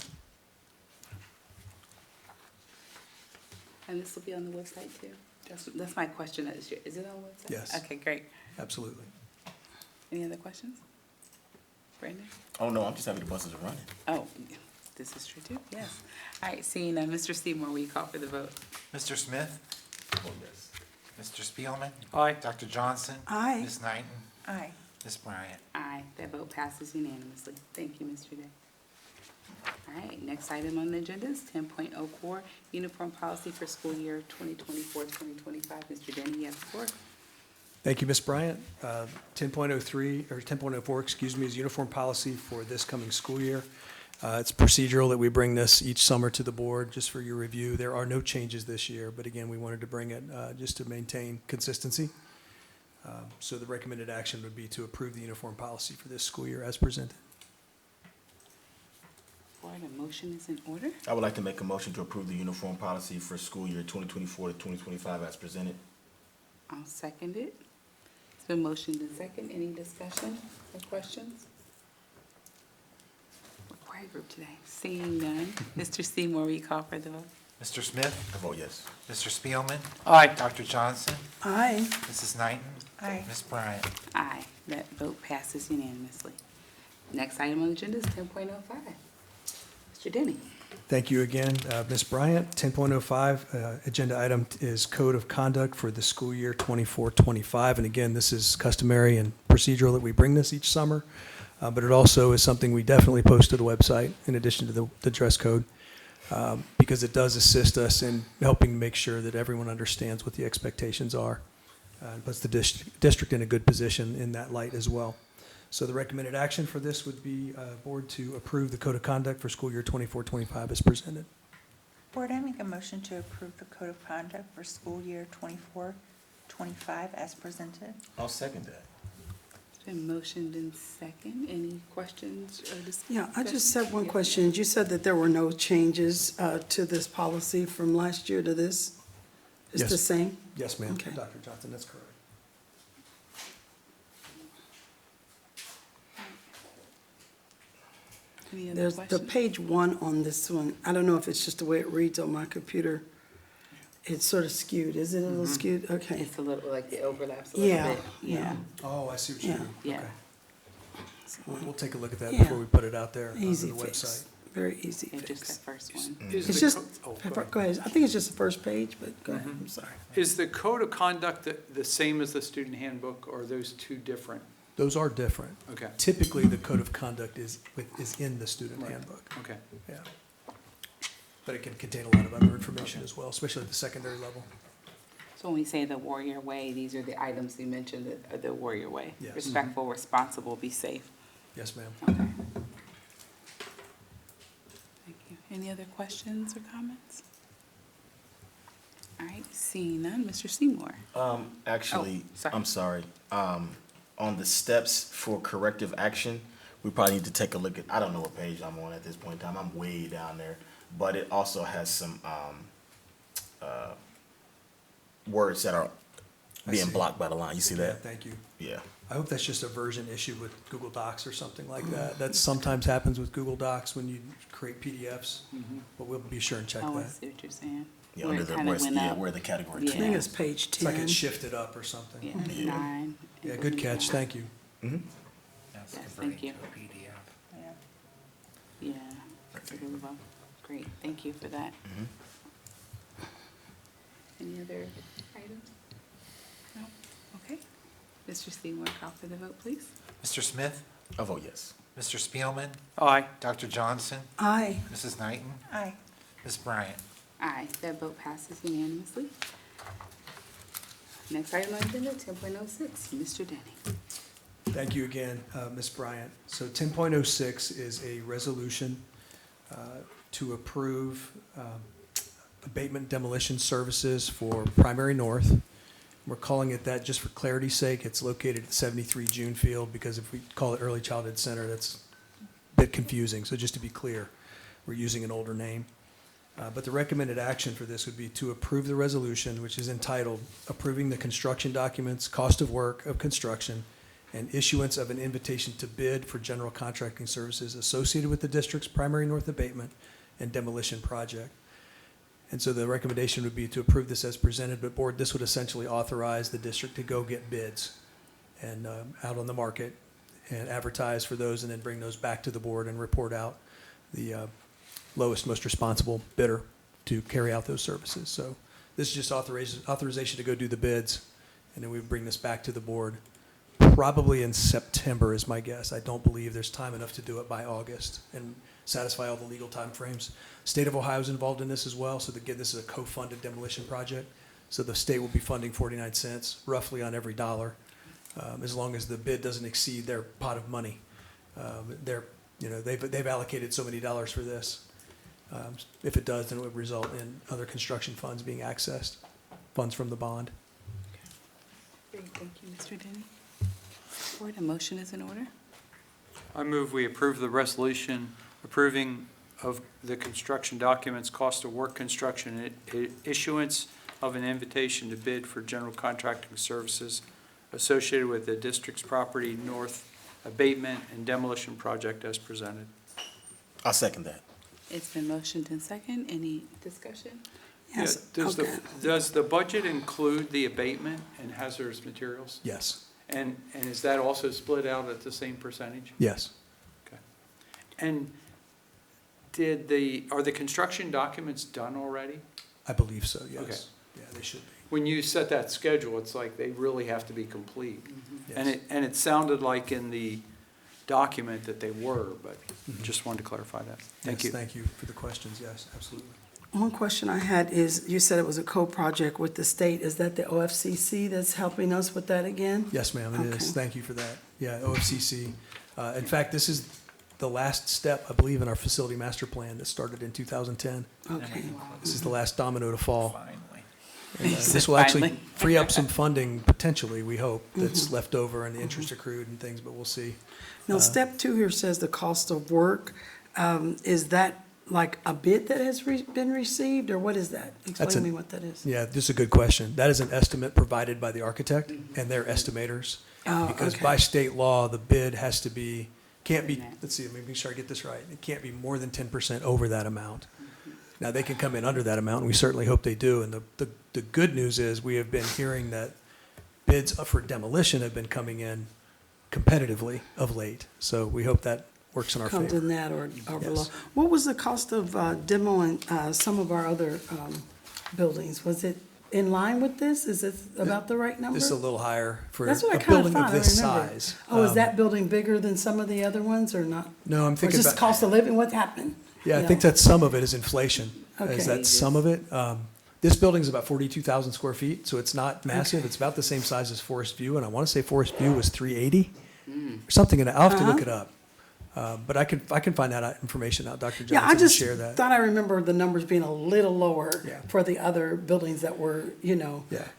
And this will be on the website too? That's my question. Is it on the website? Yes. Okay, great. Absolutely. Any other questions? Brandon? Oh, no, I'm just happy the buses are running. Oh, this is true too, yes. All right, seeing Mr. Seymour, will you call for the vote? Mr. Smith? Oh, yes. Mr. Spielman? Aye. Dr. Johnson? Aye. Ms. Knighton? Aye. Ms. Bryant? Aye, that vote passes unanimously. Thank you, Mr. Day. All right, next item on the agenda is 10.04, uniform policy for school year 2024-2025. Mr. Denny, you have the floor. Thank you, Ms. Bryant. 10.03, or 10.04, excuse me, is uniform policy for this coming school year. It's procedural that we bring this each summer to the board, just for your review. There are no changes this year, but again, we wanted to bring it just to maintain consistency. So the recommended action would be to approve the uniform policy for this school year as presented. Board, a motion is in order. I would like to make a motion to approve the uniform policy for school year 2024 to 2025 as presented. I'll second it. It's been motioned in second. Any discussion or questions? We're a quiet group today. Seeing none. Mr. Seymour, will you call for the vote? Mr. Smith? I vote yes. Mr. Spielman? Aye. Dr. Johnson? Aye. Mrs. Knighton? Aye. Ms. Bryant? Aye, that vote passes unanimously. Next item on the agenda is 10.05. Mr. Denny. Thank you again, Ms. Bryant. 10.05, agenda item is Code of Conduct for the school year 24-25. And again, this is customary and procedural that we bring this each summer, but it also is something we definitely post to the website in addition to the dress code, because it does assist us in helping make sure that everyone understands what the expectations are. And puts the district in a good position in that light as well. So the recommended action for this would be, board to approve the Code of Conduct for school year 24-25 as presented. Board, I make a motion to approve the code of conduct for school year 24-25 as presented. I'll second that. It's been motioned in second. Any questions or discussion? Yeah, I just have one question. You said that there were no changes to this policy from last year to this? It's the Yes. same? Yes, ma'am. Okay. Dr. Johnson, that's correct. Any other There's the questions? page 1 on this one. I don't know if it's just the way it reads on my computer. It's sort of skewed. Is it a little skewed? Okay. It's a little, like it overlaps a little Yeah, bit. Yeah, Oh, I see what you Yeah. mean. Yeah. Okay. We'll take a look at that Yeah. before we put it out there on the Easy website. fix. Very easy yeah, just fix. that first one. Is It's the just, co- oh, go ahead. go ahead. I think it's just the first page, but go ahead. I'm sorry. Is the code of conduct the same as the student handbook, or are those two different? Those are different. Okay, Typically, the Code of Conduct is in the student Right. handbook. okay. Yeah. But it can contain a lot of other information as well, especially at the secondary level. So when we say the warrior way, these are the items you mentioned, that are the warrior way. Yes. Respectful, responsible, be safe. Yes, ma'am. Okay. Thank you. Any other questions or comments? All right, seeing none, Mr. Seymour. Actually, Oh, sorry. I'm sorry. On the steps for corrective action, we probably need to take a look at, I don't know what page I'm on at this point in time. I'm way down there. But it also has some words that are I being see. blocked by the line. You see Yeah, that? thank you. Yeah. I hope that's just a version issue with Google Docs or something like that. That sometimes happens with Google Docs when you create PDFs, but we'll be sure and check Oh, I that. see what you're saying. Yeah, Where under it the, kinda went up. where the category Yeah. I think it's page It's like 10. it shifted up or something. Yeah, 9. Yeah, good catch, thank you. Mhm. That's Yes, converting thank you. to a PDF. Yeah. Yeah, that's a good one. Great, thank you for that. Any other items? No? Okay. Mr. Seymour, call for the vote, please. Mr. Smith? I vote yes. Mr. Spielman? Aye. Dr. Johnson? Aye. Mrs. Knighton? Aye. Ms. Bryant? Aye, that vote passes unanimously. Next item on the agenda, 10.06, Mr. Denny. Thank you again, Ms. Bryant. So 10.06 is a resolution to approve abatement demolition services for Primary North. We're calling it that just for clarity's sake. It's located at 73 June Field, because if we call it Early Childhood Center, that's a bit confusing. So just to be clear, we're using an older name. But the recommended action for this would be to approve the resolution, which is entitled Approving the Construction Documents, Cost of Work of Construction, and Issuance of an Invitation to Bid for General Contracting Services associated with the district's Primary North Abatement and Demolition Project. And so the recommendation would be to approve this as presented, but Board, this would essentially authorize the district to go get bids and out on the market and advertise for those, and then bring those back to the Board and report out the lowest, most responsible bidder to carry out those services. So this is just authorization to go do the bids, and then we bring this back to the Board probably in September is my guess. I don't believe there's time enough to do it by August and satisfy all the legal timeframes. State of Ohio is involved in this as well, so again, this is a co-funded demolition project. So the state will be funding 49 cents roughly on every dollar, as long as the bid doesn't exceed their pot of money. They've allocated so many dollars for this. If it does, then it would result in other construction funds being accessed, funds from the bond. Great, thank you, Mr. Denny. Board, a motion is in order. I move we approve the resolution approving of the construction documents, cost of work construction, and issuance of an invitation to bid for general contracting services associated with the district's property north abatement and demolition project as presented. I'll second that. It's been motioned and second. Any discussion? Yes, Yeah, okay. Does the budget include the abatement and hazardous materials? Yes, And is that also split out at the same percentage? yes. Okay. And are the construction documents done already? I believe so, Okay. yes. Yeah, they should be. When you set that schedule, it's like they really have to be complete. And Yes. it sounded like in the document that they were, but just wanted to clarify that. Thank Yes, you. Thank you for the questions, yes, absolutely. One question I had is, you said it was a co-project with the state. Is that the OFCC that's helping us with that again? Yes, ma'am, it is. Okay. Thank you for that. Yeah, OFCC. In fact, this is the last step, I believe, in our facility master plan that started in 2010. Okay. This is the last domino to fall. Finally. And, this will actually free up some funding, potentially, we hope, that's left over and the interest accrued and things, but we'll see. Now, step 2 here says the cost of work. Is that like a bid that has been received, or what is that? Explain to me what that is. Yeah, this is a good question. That is an estimate provided by the architect and their estimators. Oh, Because okay. by state law, the bid has to be, can't be, let's see, let me make sure I get this right. It can't be more than 10% over that amount. Now, they can come in under that amount, and we certainly hope they do. And the good news is, we have been hearing that bids for demolition have been coming in competitively of late. So we hope that works in our Comes favor. in that or below. Yes. What was the cost of demoing some of our other buildings? Was it in line with this? Is it about the right number? This is a little higher for a That's what I kind of building thought, of I this remember. size. Oh, is that building bigger than some of the other ones or not? No, I'm Or thinking just about. cost of living? What happened? Yeah, I You think know? that some of it is inflation. Okay. Is that some of it? This building's about 42,000 square feet, so it's not massive. Okay. It's about the same size as Forest View, and I want to say Forest View was 380 or something. And I'll have to look Uh-huh. it up. But I can find that information out. Dr. Yeah, I Johnson can just share that. thought I remember the numbers being a little lower Yeah. for the other buildings that were, Yeah.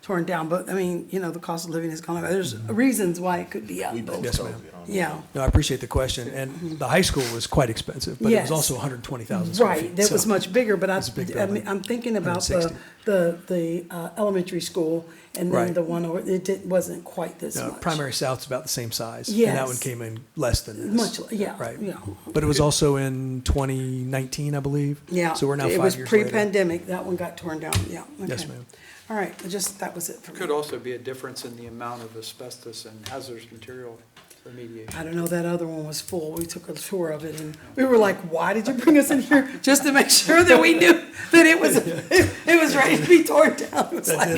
torn down. But, I mean, the cost of living has gone up. There's reasons why it could be up. We but- both Yes, told ma'am. you. Yeah, No, I appreciate the question. And the high school was quite expensive, but it was Yes. also 120,000 square feet. right. That was so- much bigger, but It's a big building. I'm thinking about 160. the elementary school and then Right. the one over, wasn't quite this No, much. Primary South's about the same size. And that one Yes. came in less than this. Much, yeah, Right. yeah. But it was also in 2019, I believe. Yeah. So we're now It 5 was years later. pre-pandemic. That one got torn down, yeah. Yes, okay. ma'am. All right, that was it for me. Could also be a difference in the amount of asbestos and hazardous material remediation. I don't know, that other one was full. We took a tour of it and we were like, why did you bring us in here? Just to make sure that we knew that it was ready to be torn down. It was like,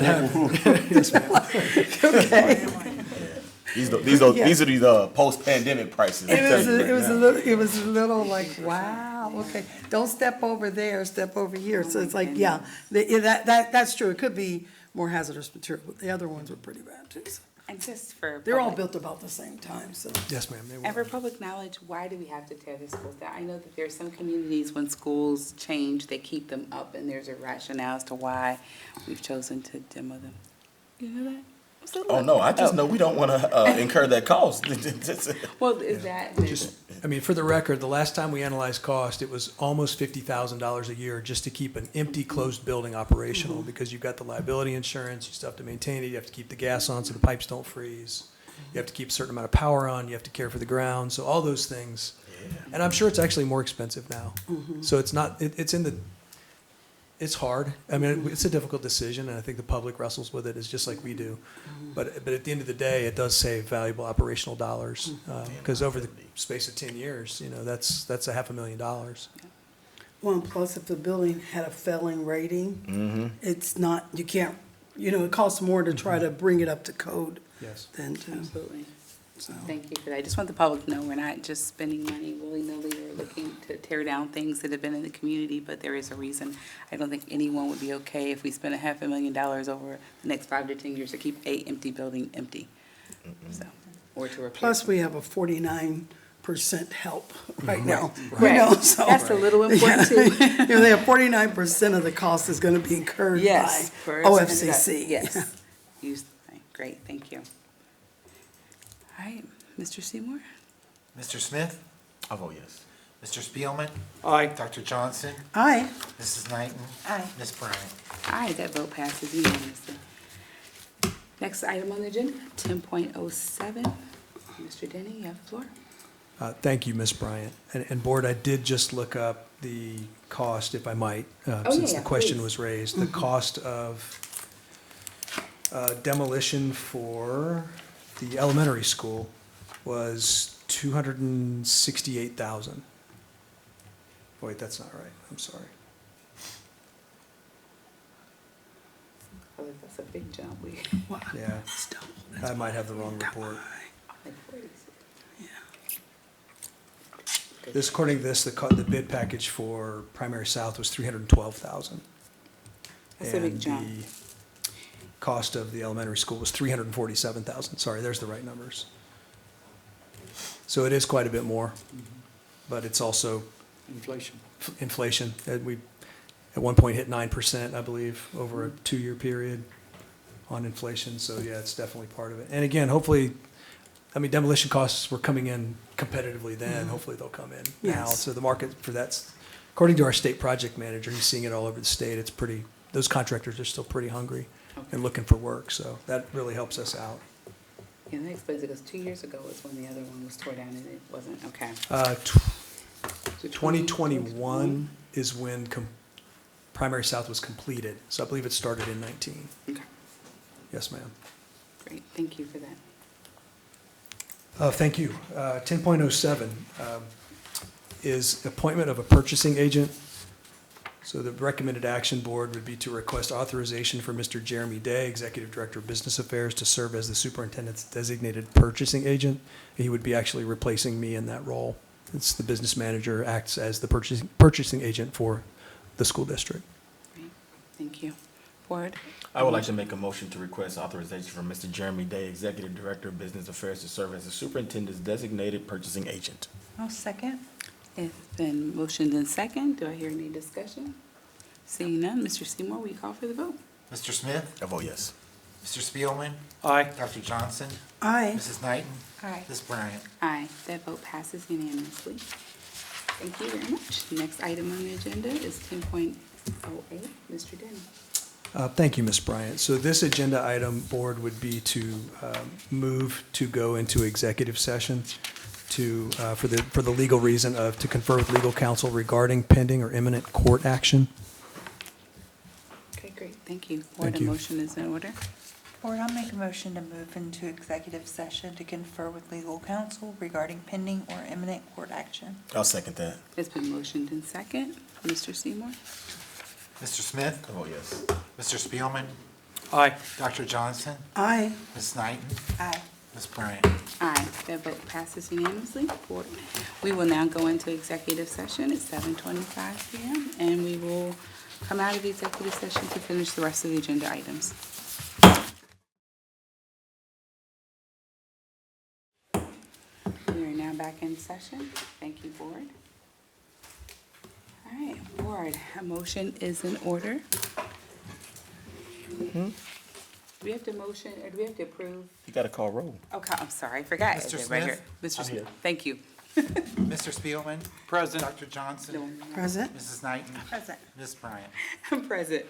okay. These are Yeah. the post-pandemic prices. I'm telling you right now. It was a little like, wow, okay. Don't step over there, step over here. So it's like, yeah, that's true. It could be more hazardous material, but the other ones were pretty bad too. So. And just for. They're all public- built about the same time, so. Yes, ma'am, they And for were. public knowledge, why do we have to tear the schools down? I know that there are some communities, when schools change, they keep them up, and there's a rationale as to why we've chosen to demo them. You know that? What's the Oh, look? no, I just know we don't want to incur that cost. Well, is that? Just, I mean, for the record, the last time we analyzed cost, it was almost $50,000 a year just to keep an empty, closed building operational, because you've got the liability insurance, you still have to maintain it, you have to keep the gas on so the pipes don't freeze, you have to keep a certain amount of power on, you have to care for the ground, so all those things. And I'm sure it's actually more expensive now. So it's not, it's hard. I mean, it's a difficult decision, and I think the public wrestles with it, is just like we do. But at the end of the day, it does save valuable operational dollars, because over the space of 10 years, you know, that's $500,000. Well, and plus if the building had a failing rating, it's not, you can't, you know, it costs more to try to bring it up to code Yes. than to, Absolutely. so. Thank you for that. I just want the public to know we're not just spending money willy-nilly or looking to tear down things that have been in the community, but there is a reason. I don't think anyone would be okay if we spent $500,000 over the next 5 to 10 years to keep a empty building empty. So, or to replace. Plus, we have a 49% help right now. You Right. know, so. That's a little important too. You know, they have 49% of the cost is gonna be incurred by Yes. for OFCC. Yes. Use the thing. Great, thank you. All right, Mr. Seymour? Mr. Smith? I vote yes. Mr. Spielman? Aye. Dr. Johnson? Aye. Mrs. Knighton? Aye. Ms. Bryant? Aye, that vote passes unanimously. Next item on the agenda, 10.07. Mr. Denny, you have the floor. Thank you, Ms. Bryant. And Board, I did just look up the cost, if I might, Oh, since yeah, the question please. was raised. The cost of demolition for the elementary school was $268,000. Wait, that's not right. I'm sorry. I feel like that's a big jump. We, Wow. Yeah, It's double. I might have the wrong report. like 40s. This, according to this, the bid package for Primary South was $312,000. That's a big jump. And the cost of the elementary school was $347,000. Sorry, there's the right numbers. So it is quite a bit more, but it's also Inflation. inflation. And we, at one point, hit 9%, I believe, over a 2-year period on inflation. So yeah, it's definitely part of it. And again, hopefully, I mean, demolition costs were coming in competitively then. Hopefully they'll come in now. Yes. So the market for that's, according to our state project manager, he's seeing it all over the state. It's pretty, those contractors are still pretty hungry and looking for work. So that really helps us out. Yeah, that explains it, because 2 years ago was when the other one was tore down and it wasn't, okay. So 2021 is when Primary South was completed. So I believe it started in 19. Okay, Yes, ma'am. great, thank you for that. Thank you. 10.07 is appointment of a purchasing agent. So the recommended action board would be to request authorization for Mr. Jeremy Day, Executive Director of Business Affairs, to serve as the superintendent's designated purchasing agent. He would be actually replacing me in that role. It's the business manager acts as the purchasing agent for the school district. Great, thank you. Board? I would like to make a motion to request authorization for Mr. Jeremy Day, Executive Director of Business Affairs, to serve as the superintendent's designated purchasing agent. I'll second. It's been motioned in second. Do I hear any discussion? Seeing none, Mr. Seymour, will you call for the vote? Mr. Smith? I vote yes. Mr. Spielman? Aye. Dr. Johnson? Aye. Mrs. Knighton? Aye. Ms. Bryant? Aye, that vote passes unanimously. Thank you very much. Next item on the agenda is 10.08. Mr. Denny. Thank you, Ms. Bryant. So this agenda item, board, would be to move to go into executive session to, for the legal reason of, to confer with legal counsel regarding pending or imminent court action. Okay, great, thank you. Thank Board, a you. motion is in order. Board, I'll make a motion to move into executive session to confer with legal counsel regarding pending or imminent court action. I'll second that. It's been motioned in second. Mr. Seymour? Mr. Smith? I vote yes. Mr. Spielman? Aye. Dr. Johnson? Aye. Ms. Knighton? Aye. Ms. Bryant? Aye, that vote passes unanimously. Board, we will now go into executive session at 7:25 PM, and we will come out of the executive session to finish the rest of the agenda items. back in session. Thank you, board. All right, board, a motion is in order. Do we have to motion, or do we have to approve? You gotta call roll. Okay, I'm sorry, I forgot. Mr. It's right here. Smith? Mr. Smith, thank you. Mr. Spielman. Present. Dr. Johnson. Present? Mrs. Knighton. Present. Ms. Bryant. I'm present.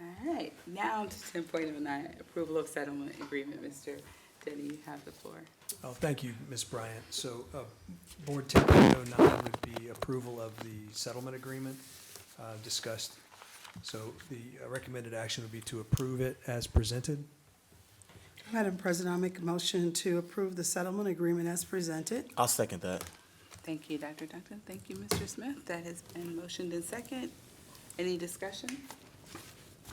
All right, now to 10.09, approval of settlement agreement. Mr. Denny, you have the floor. Oh, thank you, Ms. Bryant. So, Board 10.09 would be approval of the settlement agreement discussed. So the recommended action would be to approve it as presented. Madam President, I'll make a motion to approve the settlement agreement as presented. I'll second that. Thank you, Dr. Duncan. Thank you, Mr. Smith. That has been motioned in second. Any discussion?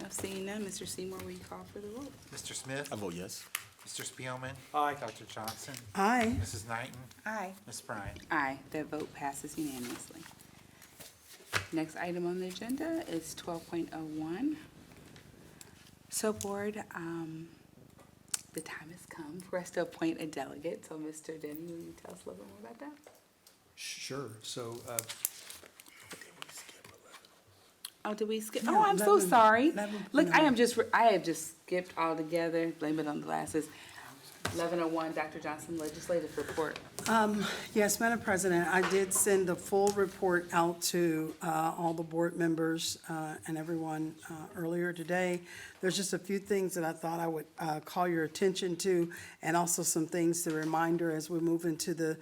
No, seeing none. Mr. Seymour, will you call for the vote? Mr. Smith. I vote yes. Mr. Spielman. Aye. Dr. Johnson. Aye. Mrs. Knighton. Aye. Ms. Bryant. Aye, that vote passes unanimously. Next item on the agenda is 12.01. So, board, the time has come for us to appoint a delegate. So, Mr. Denny, will you tell us a little bit more about that? Sure. So, Oh, did we skip? Yeah, Oh, I'm so 11 sorry. 11.01. Look, I have just skipped altogether. Blame it on the glasses. 11:01, Dr. Johnson, legislative report. Yes, Madam President, I did send the full report out to all the board members and everyone earlier today. There's just a few things that I thought I would call your attention to, and also some things to reminder as we move into the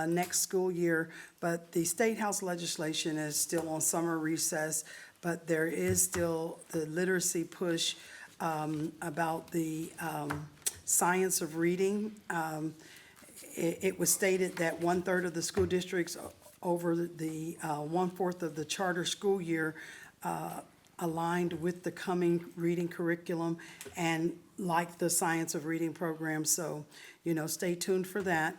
next school year. But the State House legislation is still on summer recess, but there is still the literacy push about the science of reading. It was stated that 1/3 of the school districts over the 1/4 of the charter school year aligned with the coming reading curriculum and like the science of reading program. So, stay tuned for that.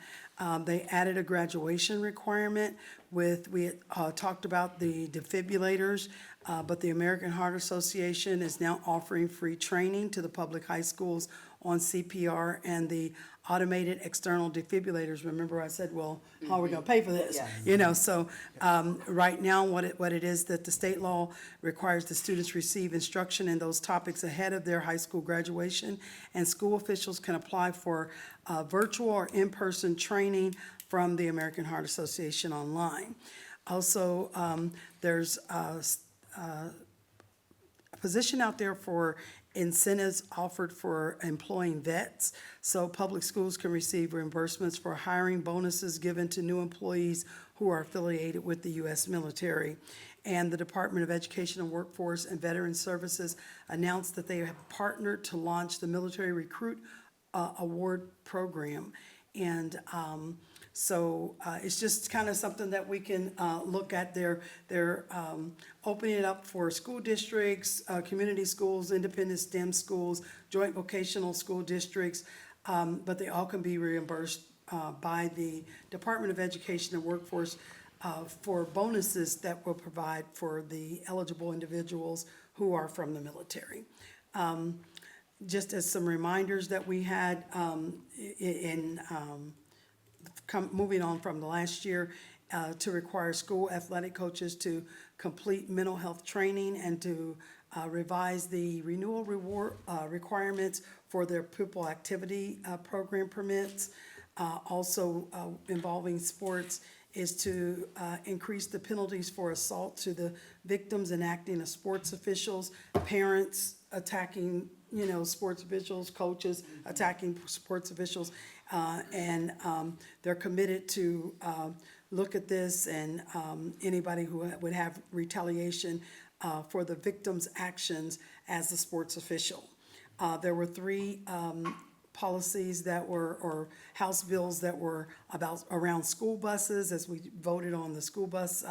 They added a graduation requirement we had talked about the defibrillators, but the American Heart Association is now offering free training to the public high schools on CPR and the automated external defibrillators. Remember I said, well, how are we gonna pay for this? Yes. So, right now, what it is that the state law requires the students receive instruction in those topics ahead of their high school graduation, and school officials can apply for virtual or in-person training from the American Heart Association online. Also, there's a position out there for incentives offered for employing vets. So public schools can receive reimbursements for hiring bonuses given to new employees who are affiliated with the U.S. military. And the Department of Education and Workforce and Veteran Services announced that they have partnered to launch the Military Recruit Award Program. And so it's just kind of something that we can look at. They're opening it up for school districts, community schools, independent STEM schools, joint vocational school districts, but they all can be reimbursed by the Department of Education and Workforce for bonuses that will provide for the eligible individuals who are from the military. Just as some reminders that we had moving on from the last year, to require school athletic coaches to complete mental health training and to revise the renewal reward requirements for their pupil activity program permits. Also involving sports is to increase the penalties for assault to the victims and acting as sports officials, parents attacking sports officials, coaches attacking sports officials, and they're committed to look at this and anybody who would have retaliation for the victim's actions as a sports official. There were 3 policies that were, or House bills that were around school buses, as we voted on the school bus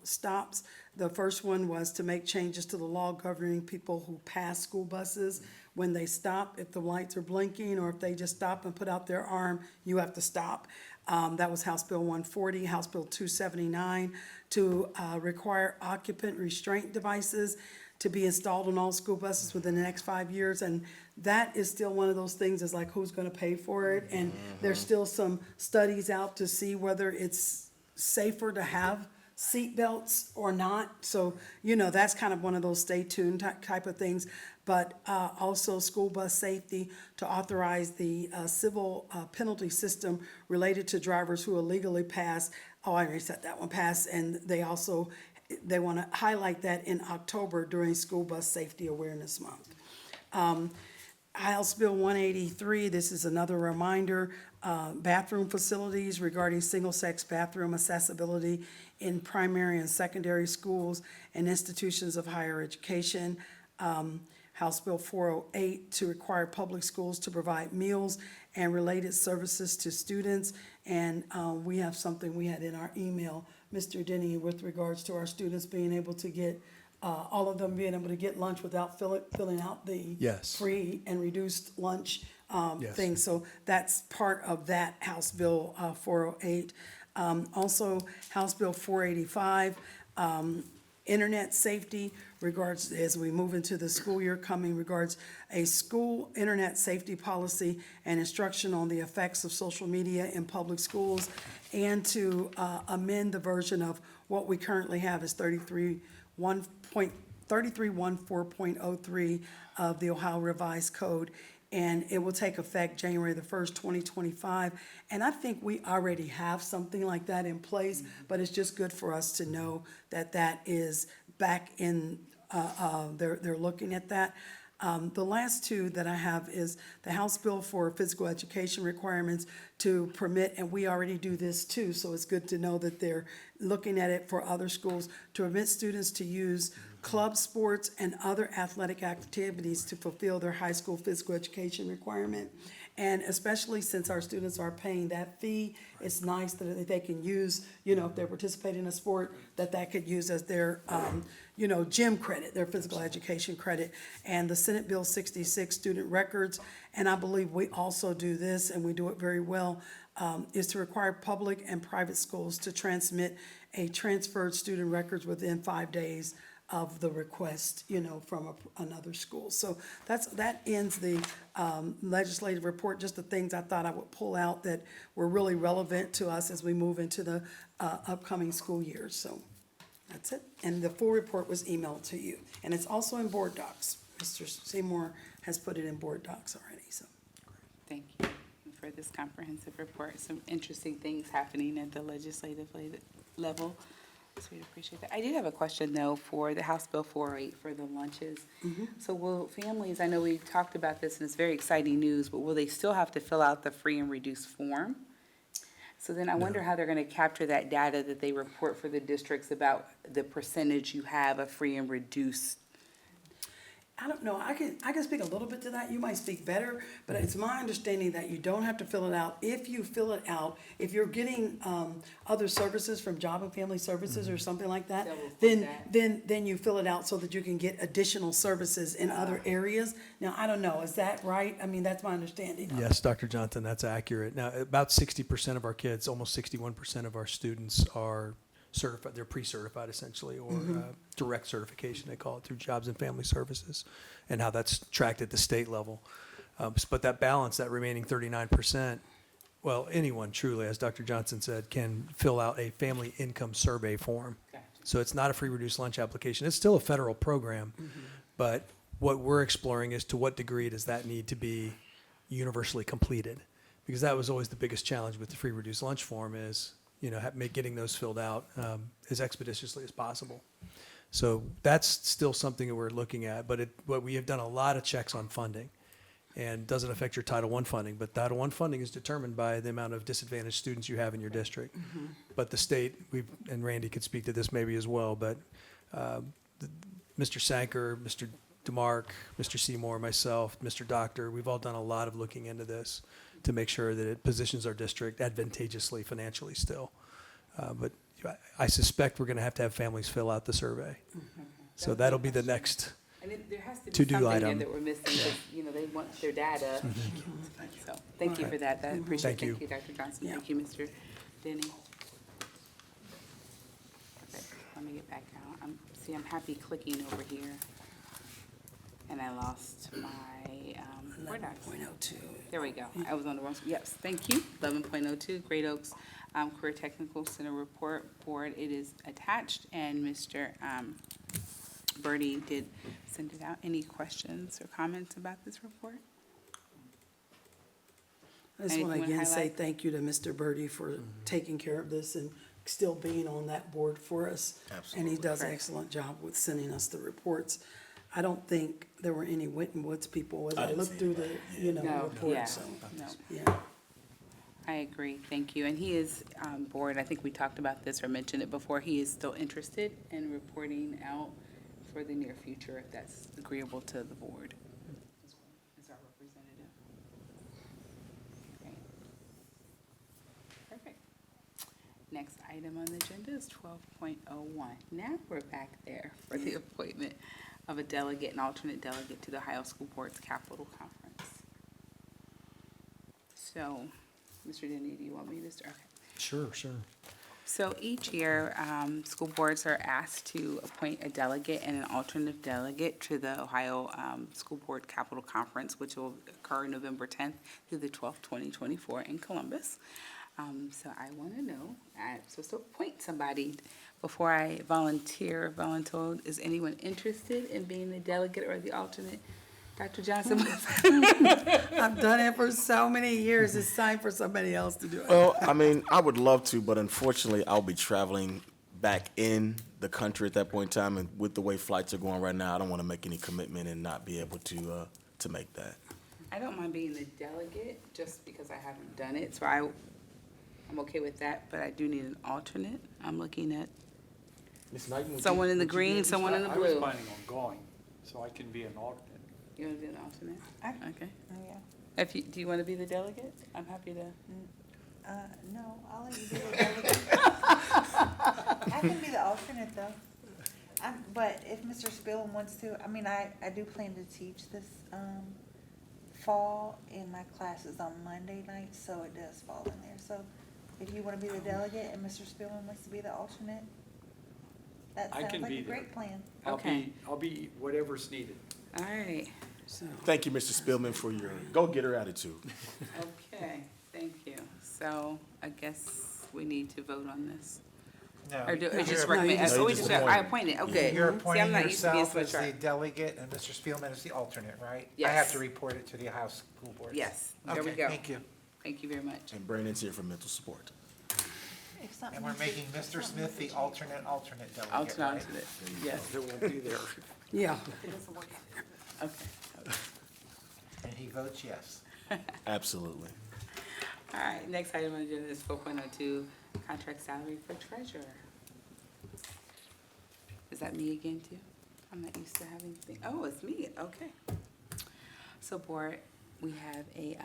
stops. The first one was to make changes to the law governing people who pass school buses. When they stop, if the lights are blinking or if they just stop and put out their arm, you have to stop. That was House Bill 140, House Bill 279, to require occupant restraint devices to be installed on all school buses within the next 5 years. And that is still one of those things, is like, who's gonna pay for it? And there's still some studies out to see whether it's safer to have seat belts or not. So, that's kind of one of those stay tuned type of things. But also school bus safety, to authorize the civil penalty system related to drivers who illegally pass. Oh, I already said that one, pass. And they want to highlight that in October during School Bus Safety Awareness Month. House Bill 183, this is another reminder, bathroom facilities regarding single-sex bathroom accessibility in primary and secondary schools and institutions of higher education. House Bill 408, to require public schools to provide meals and related services to students. And we have something we had in our email, Mr. Denny, with regards to our students being able to get, all of them being able to get lunch without filling out the Yes. free and reduced lunch Yes. thing. So that's part of that House Bill 408. Also, House Bill 485, internet safety regards, as we move into the school year coming, regards a school internet safety policy and instruction on the effects of social media in public schools, and to amend the version of what we currently have as 3314.03 of the Ohio Revised Code. And it will take effect January the 1st, 2025. And I think we already have something like that in place, but it's just good for us to know that that is back in, they're looking at that. The last two that I have is the House Bill for physical education requirements to permit, and we already do this too, so it's good to know that they're looking at it for other schools, to permit students to use club sports and other athletic activities to fulfill their high school physical education requirement. And especially since our students are paying that fee, it's nice that they can use, if they're participating in a sport, that could use as their, gym credit, their physical education credit. And the Senate Bill 66, student records, and I believe we also do this, and we do it very well, is to require public and private schools to transmit a transferred student records within 5 days of the request, from another school. So that ends the legislative report, just the things I thought I would pull out that were really relevant to us as we move into the upcoming school year. So that's it. And the full report was emailed to you. And it's also in board docs. Mr. Seymour has put it in board docs already, so. Thank you for this comprehensive report. Some interesting things happening at the legislative level. So we appreciate that. I did have a question, though, for the House Bill 408 for the lunches. So will families, I know we've talked about this, and it's very exciting news, but will they still have to fill out the free and reduced form? So then I wonder how they're going to capture that data that they report for the districts about the percentage you have of free and reduced. I don't know, I can speak a little bit to that, you might speak better, but it's my understanding that you don't have to fill it out. If you fill it out, if you're getting other services from Job and Family Services or something like that, then you fill it out so that you can get additional services in other areas. Now, I don't know, is that right? I mean, that's my understanding. Yes, Dr. Johnson, that's accurate. Now, about 60% of our kids, almost 61% of our students are certified, they're pre-certified essentially, or direct certification, they call it, through Jobs and Family Services, and how that's tracked at the state level. But that balance, that remaining 39%, well, anyone truly, as Dr. Johnson said, can fill out a family income survey form. So it's not a free reduced lunch application. It's still a federal program, but what we're exploring is to what degree does that need to be universally completed? Because that was always the biggest challenge with the free reduced lunch form is, getting those filled out as expeditiously as possible. So that's still something that we're looking at, but we have done a lot of checks on funding, and doesn't affect your Title I funding, but Title I funding is determined by the amount of disadvantaged students you have in your district. But the state, and Randy could speak to this maybe as well, but Mr. Sanker, Mr. DeMark, Mr. Seymour, myself, Mr. Doctor, we've all done a lot of looking into this to make sure that it positions our district advantageously financially still. But I suspect we're going to have families fill out the survey. So that'll be the next And there has to be to-do something item. there that we're missing, because, they want their data. So, thank you for that. I appreciate it. Thank you. Thank you, Dr. Johnson. Yeah. Thank you, Mr. Denny. Okay, let me get back out. I'm happy clicking over here. And I lost my, where did I? 11.02. There we go. I was on the wrong, yes, thank you. 11.02, Great Oaks Career Technical Center Report Board. It is attached, and Mr. Birdie did send it out. Any questions or comments about this report? I just Anything want to you wanna again say highlight? thank you to Mr. Birdie for taking care of this and still being on that board for us. And Absolutely. he does an Correct. excellent job with sending us the reports. I don't think there were any Winton Woods people as I I didn't looked see through the, No, yeah, report, so, no. yeah. I agree, thank you. And he is board, I think we talked about this or mentioned it before, he is still interested in reporting out for the near future, if that's agreeable to the board. As our representative. Great. Perfect. Next item on the agenda is 12.01. Now we're back there for the appointment of a delegate and alternate delegate to the Ohio School Board's Capital Conference. So, Mr. Denny, do you want me to start? Okay. Sure, sure. So each year, school boards are asked to appoint a delegate and an alternate delegate to the Ohio School Board Capital Conference, which will occur November 10th through the 12th, 2024 in Columbus. So I want to know, I'm supposed to appoint somebody before I volunteer. Is anyone interested in being the delegate or the alternate? Dr. Johnson? I've done it for so many years. It's time for somebody else to do it. Well, I mean, I would love to, but unfortunately, I'll be traveling back in the country at that point in time, and with the way flights are going right now, I don't want to make any commitment and not be able to make that. I don't mind being the delegate, just because I haven't done it, so I'm okay with that, but I do need an alternate. I'm looking at Ms. Knighton, would you- someone in the would you be green, interested? someone in the I was blue. planning on going, so I can be an alternate. You want to be an alternate? Okay. Oh, yeah. Do you want to be the delegate? I'm happy to. No, I'll let you be the delegate. I can be the alternate, though. But if Mr. Spillman wants to, I mean, I do plan to teach this, fall, and my class is on Monday night, so it does fall in there. So if you want to be the delegate and Mr. Spillman wants to be the alternate, that I sounds can like be a there. great plan. Okay. I'll be whatever's needed. All right. So, Thank you, Mr. Spillman, for your go-getter attitude. Okay, thank you. So I guess we need to vote on this. No, Or just you're- recommend, No, you oh, we just I appoint. appointed, okay. You're See, I'm appointing not used to being yourself as switched. the delegate and Mr. Spielman as the alternate, right? I Yes. have to report it to the Ohio School Board. Yes, there we Okay, go. thank you. Thank you very much. And Brandon's here for mental support. If something And we're needs to- making Mr. Smith the alternate delegate, right? Alternate, yes, It won't be there. yeah, okay. And he votes yes. Absolutely. All right, next item on the agenda is 4.02, contract salary for treasurer. Is that me again, too? I'm not used to having things, oh, it's me, okay. So, board, we have a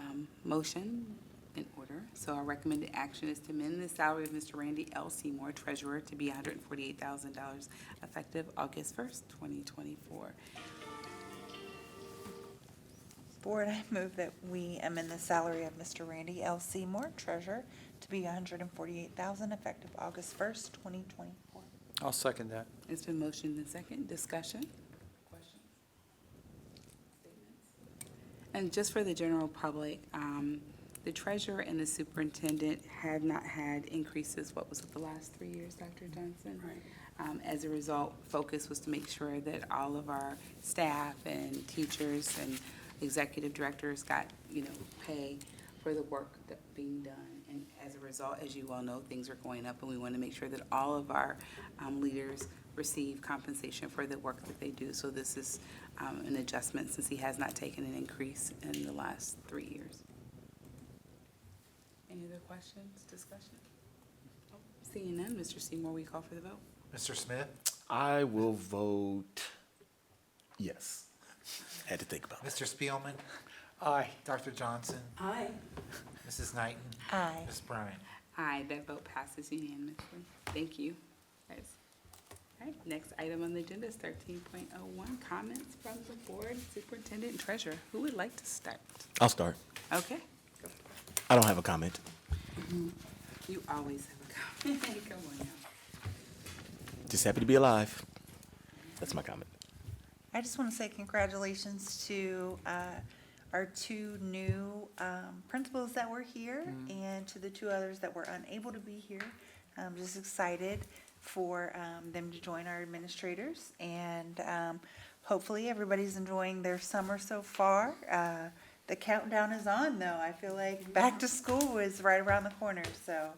motion in order. So our recommended action is to amend the salary of Mr. Randy L. Seymour, treasurer, to be $148,000 effective August 1st, 2024. Board, I move that we amend the salary of Mr. Randy L. Seymour, treasurer, to be $148,000 effective August 1st, 2024. I'll second that. It's been motioned and second. Discussion? Questions? Statements? And just for the general public, the treasurer and the superintendent have not had increases, what was it, the last 3 years, Dr. Johnson? right. As a result, focus was to make sure that all of our staff and teachers and executive directors got, pay for the work that's being done. And as a result, as you well know, things are going up, and we want to make sure that all of our leaders receive compensation for the work that they do. So this is an adjustment since he has not taken an increase in the last 3 years. Any other questions, discussion? Seeing none, Mr. Seymour, we call for the vote. Mr. Smith? I will vote yes. Had to think about it. Mr. Spielman? Aye. Dr. Johnson? Aye. Mrs. Knighton? Aye. Ms. Bryant? Aye, that vote passes unanimously. Thank you, guys. All right, next item on the agenda is 13.01, comments from the board, superintendent, and treasurer. Who would like to start? I'll start. Okay. I don't have a comment. You always have a comment. Come on now. Just happy to be alive. That's my comment. I just want to say congratulations to our two new principals that were here and to the two others that were unable to be here. I'm just excited for them to join our administrators, and hopefully everybody's enjoying their summer so far. The countdown is on, though. I feel like back to school is right around the corner, so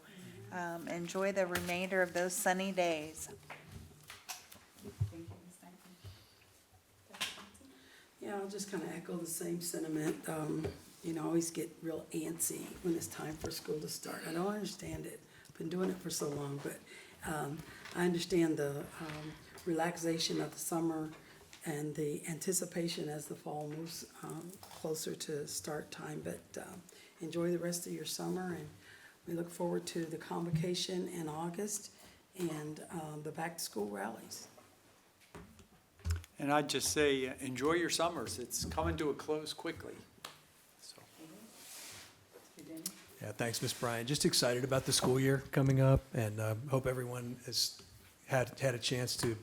enjoy the remainder of those sunny days. Yeah, I'll just kind of echo the same sentiment. I always get real antsy when it's time for school to start. I don't understand it. Been doing it for so long, but I understand the relaxation of the summer and the anticipation as the fall moves closer to start time. But enjoy the rest of your summer, and we look forward to the convocation in August and the back-to-school rallies. And I'd just say, enjoy your summers. It's coming to a close quickly. So, Yeah, thanks, Ms. Bryant. Just excited about the school year coming up, and hope everyone has had a chance to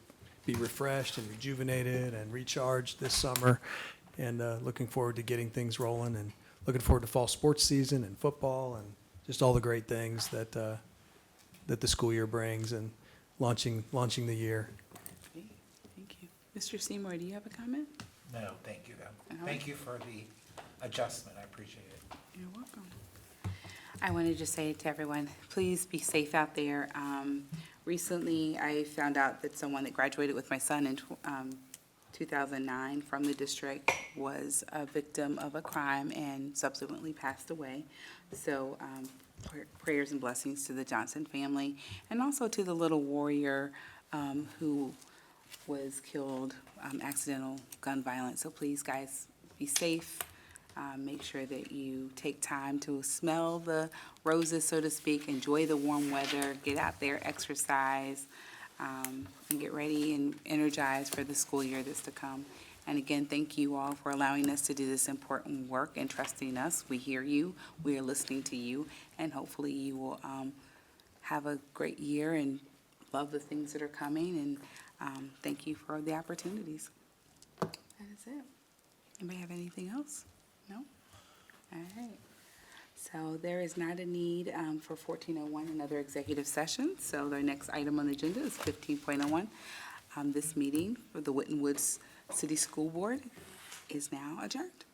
be refreshed and rejuvenated and recharged this summer, and looking forward to getting things rolling, and looking forward to fall sports season and football and just all the great things that the school year brings, and launching the year. Great. Thank you. Mr. Seymour, do you have a comment? No, thank you, though. Thank you for the adjustment. I appreciate it. You're welcome. I wanted to just say to everyone, please be safe out there. Recently, I found out that someone that graduated with my son in 2009 from the district was a victim of a crime and subsequently passed away. So prayers and blessings to the Johnson family, and also to the little warrior who was killed, accidental gun violence. So please, guys, be safe. Make sure that you take time to smell the roses, so to speak, enjoy the warm weather, get out there, exercise, and get ready and energized for the school year that's to come. And again, thank you all for allowing us to do this important work and trusting us. We hear you, we are listening to you, and hopefully you will have a great year and love the things that are coming, and thank you for the opportunities. That is it. Anybody have anything else? No? All right. So there is not a need for 1401, another executive session. So our next item on the agenda is 15.01. This meeting for the Winton Woods City School Board is now adjourned.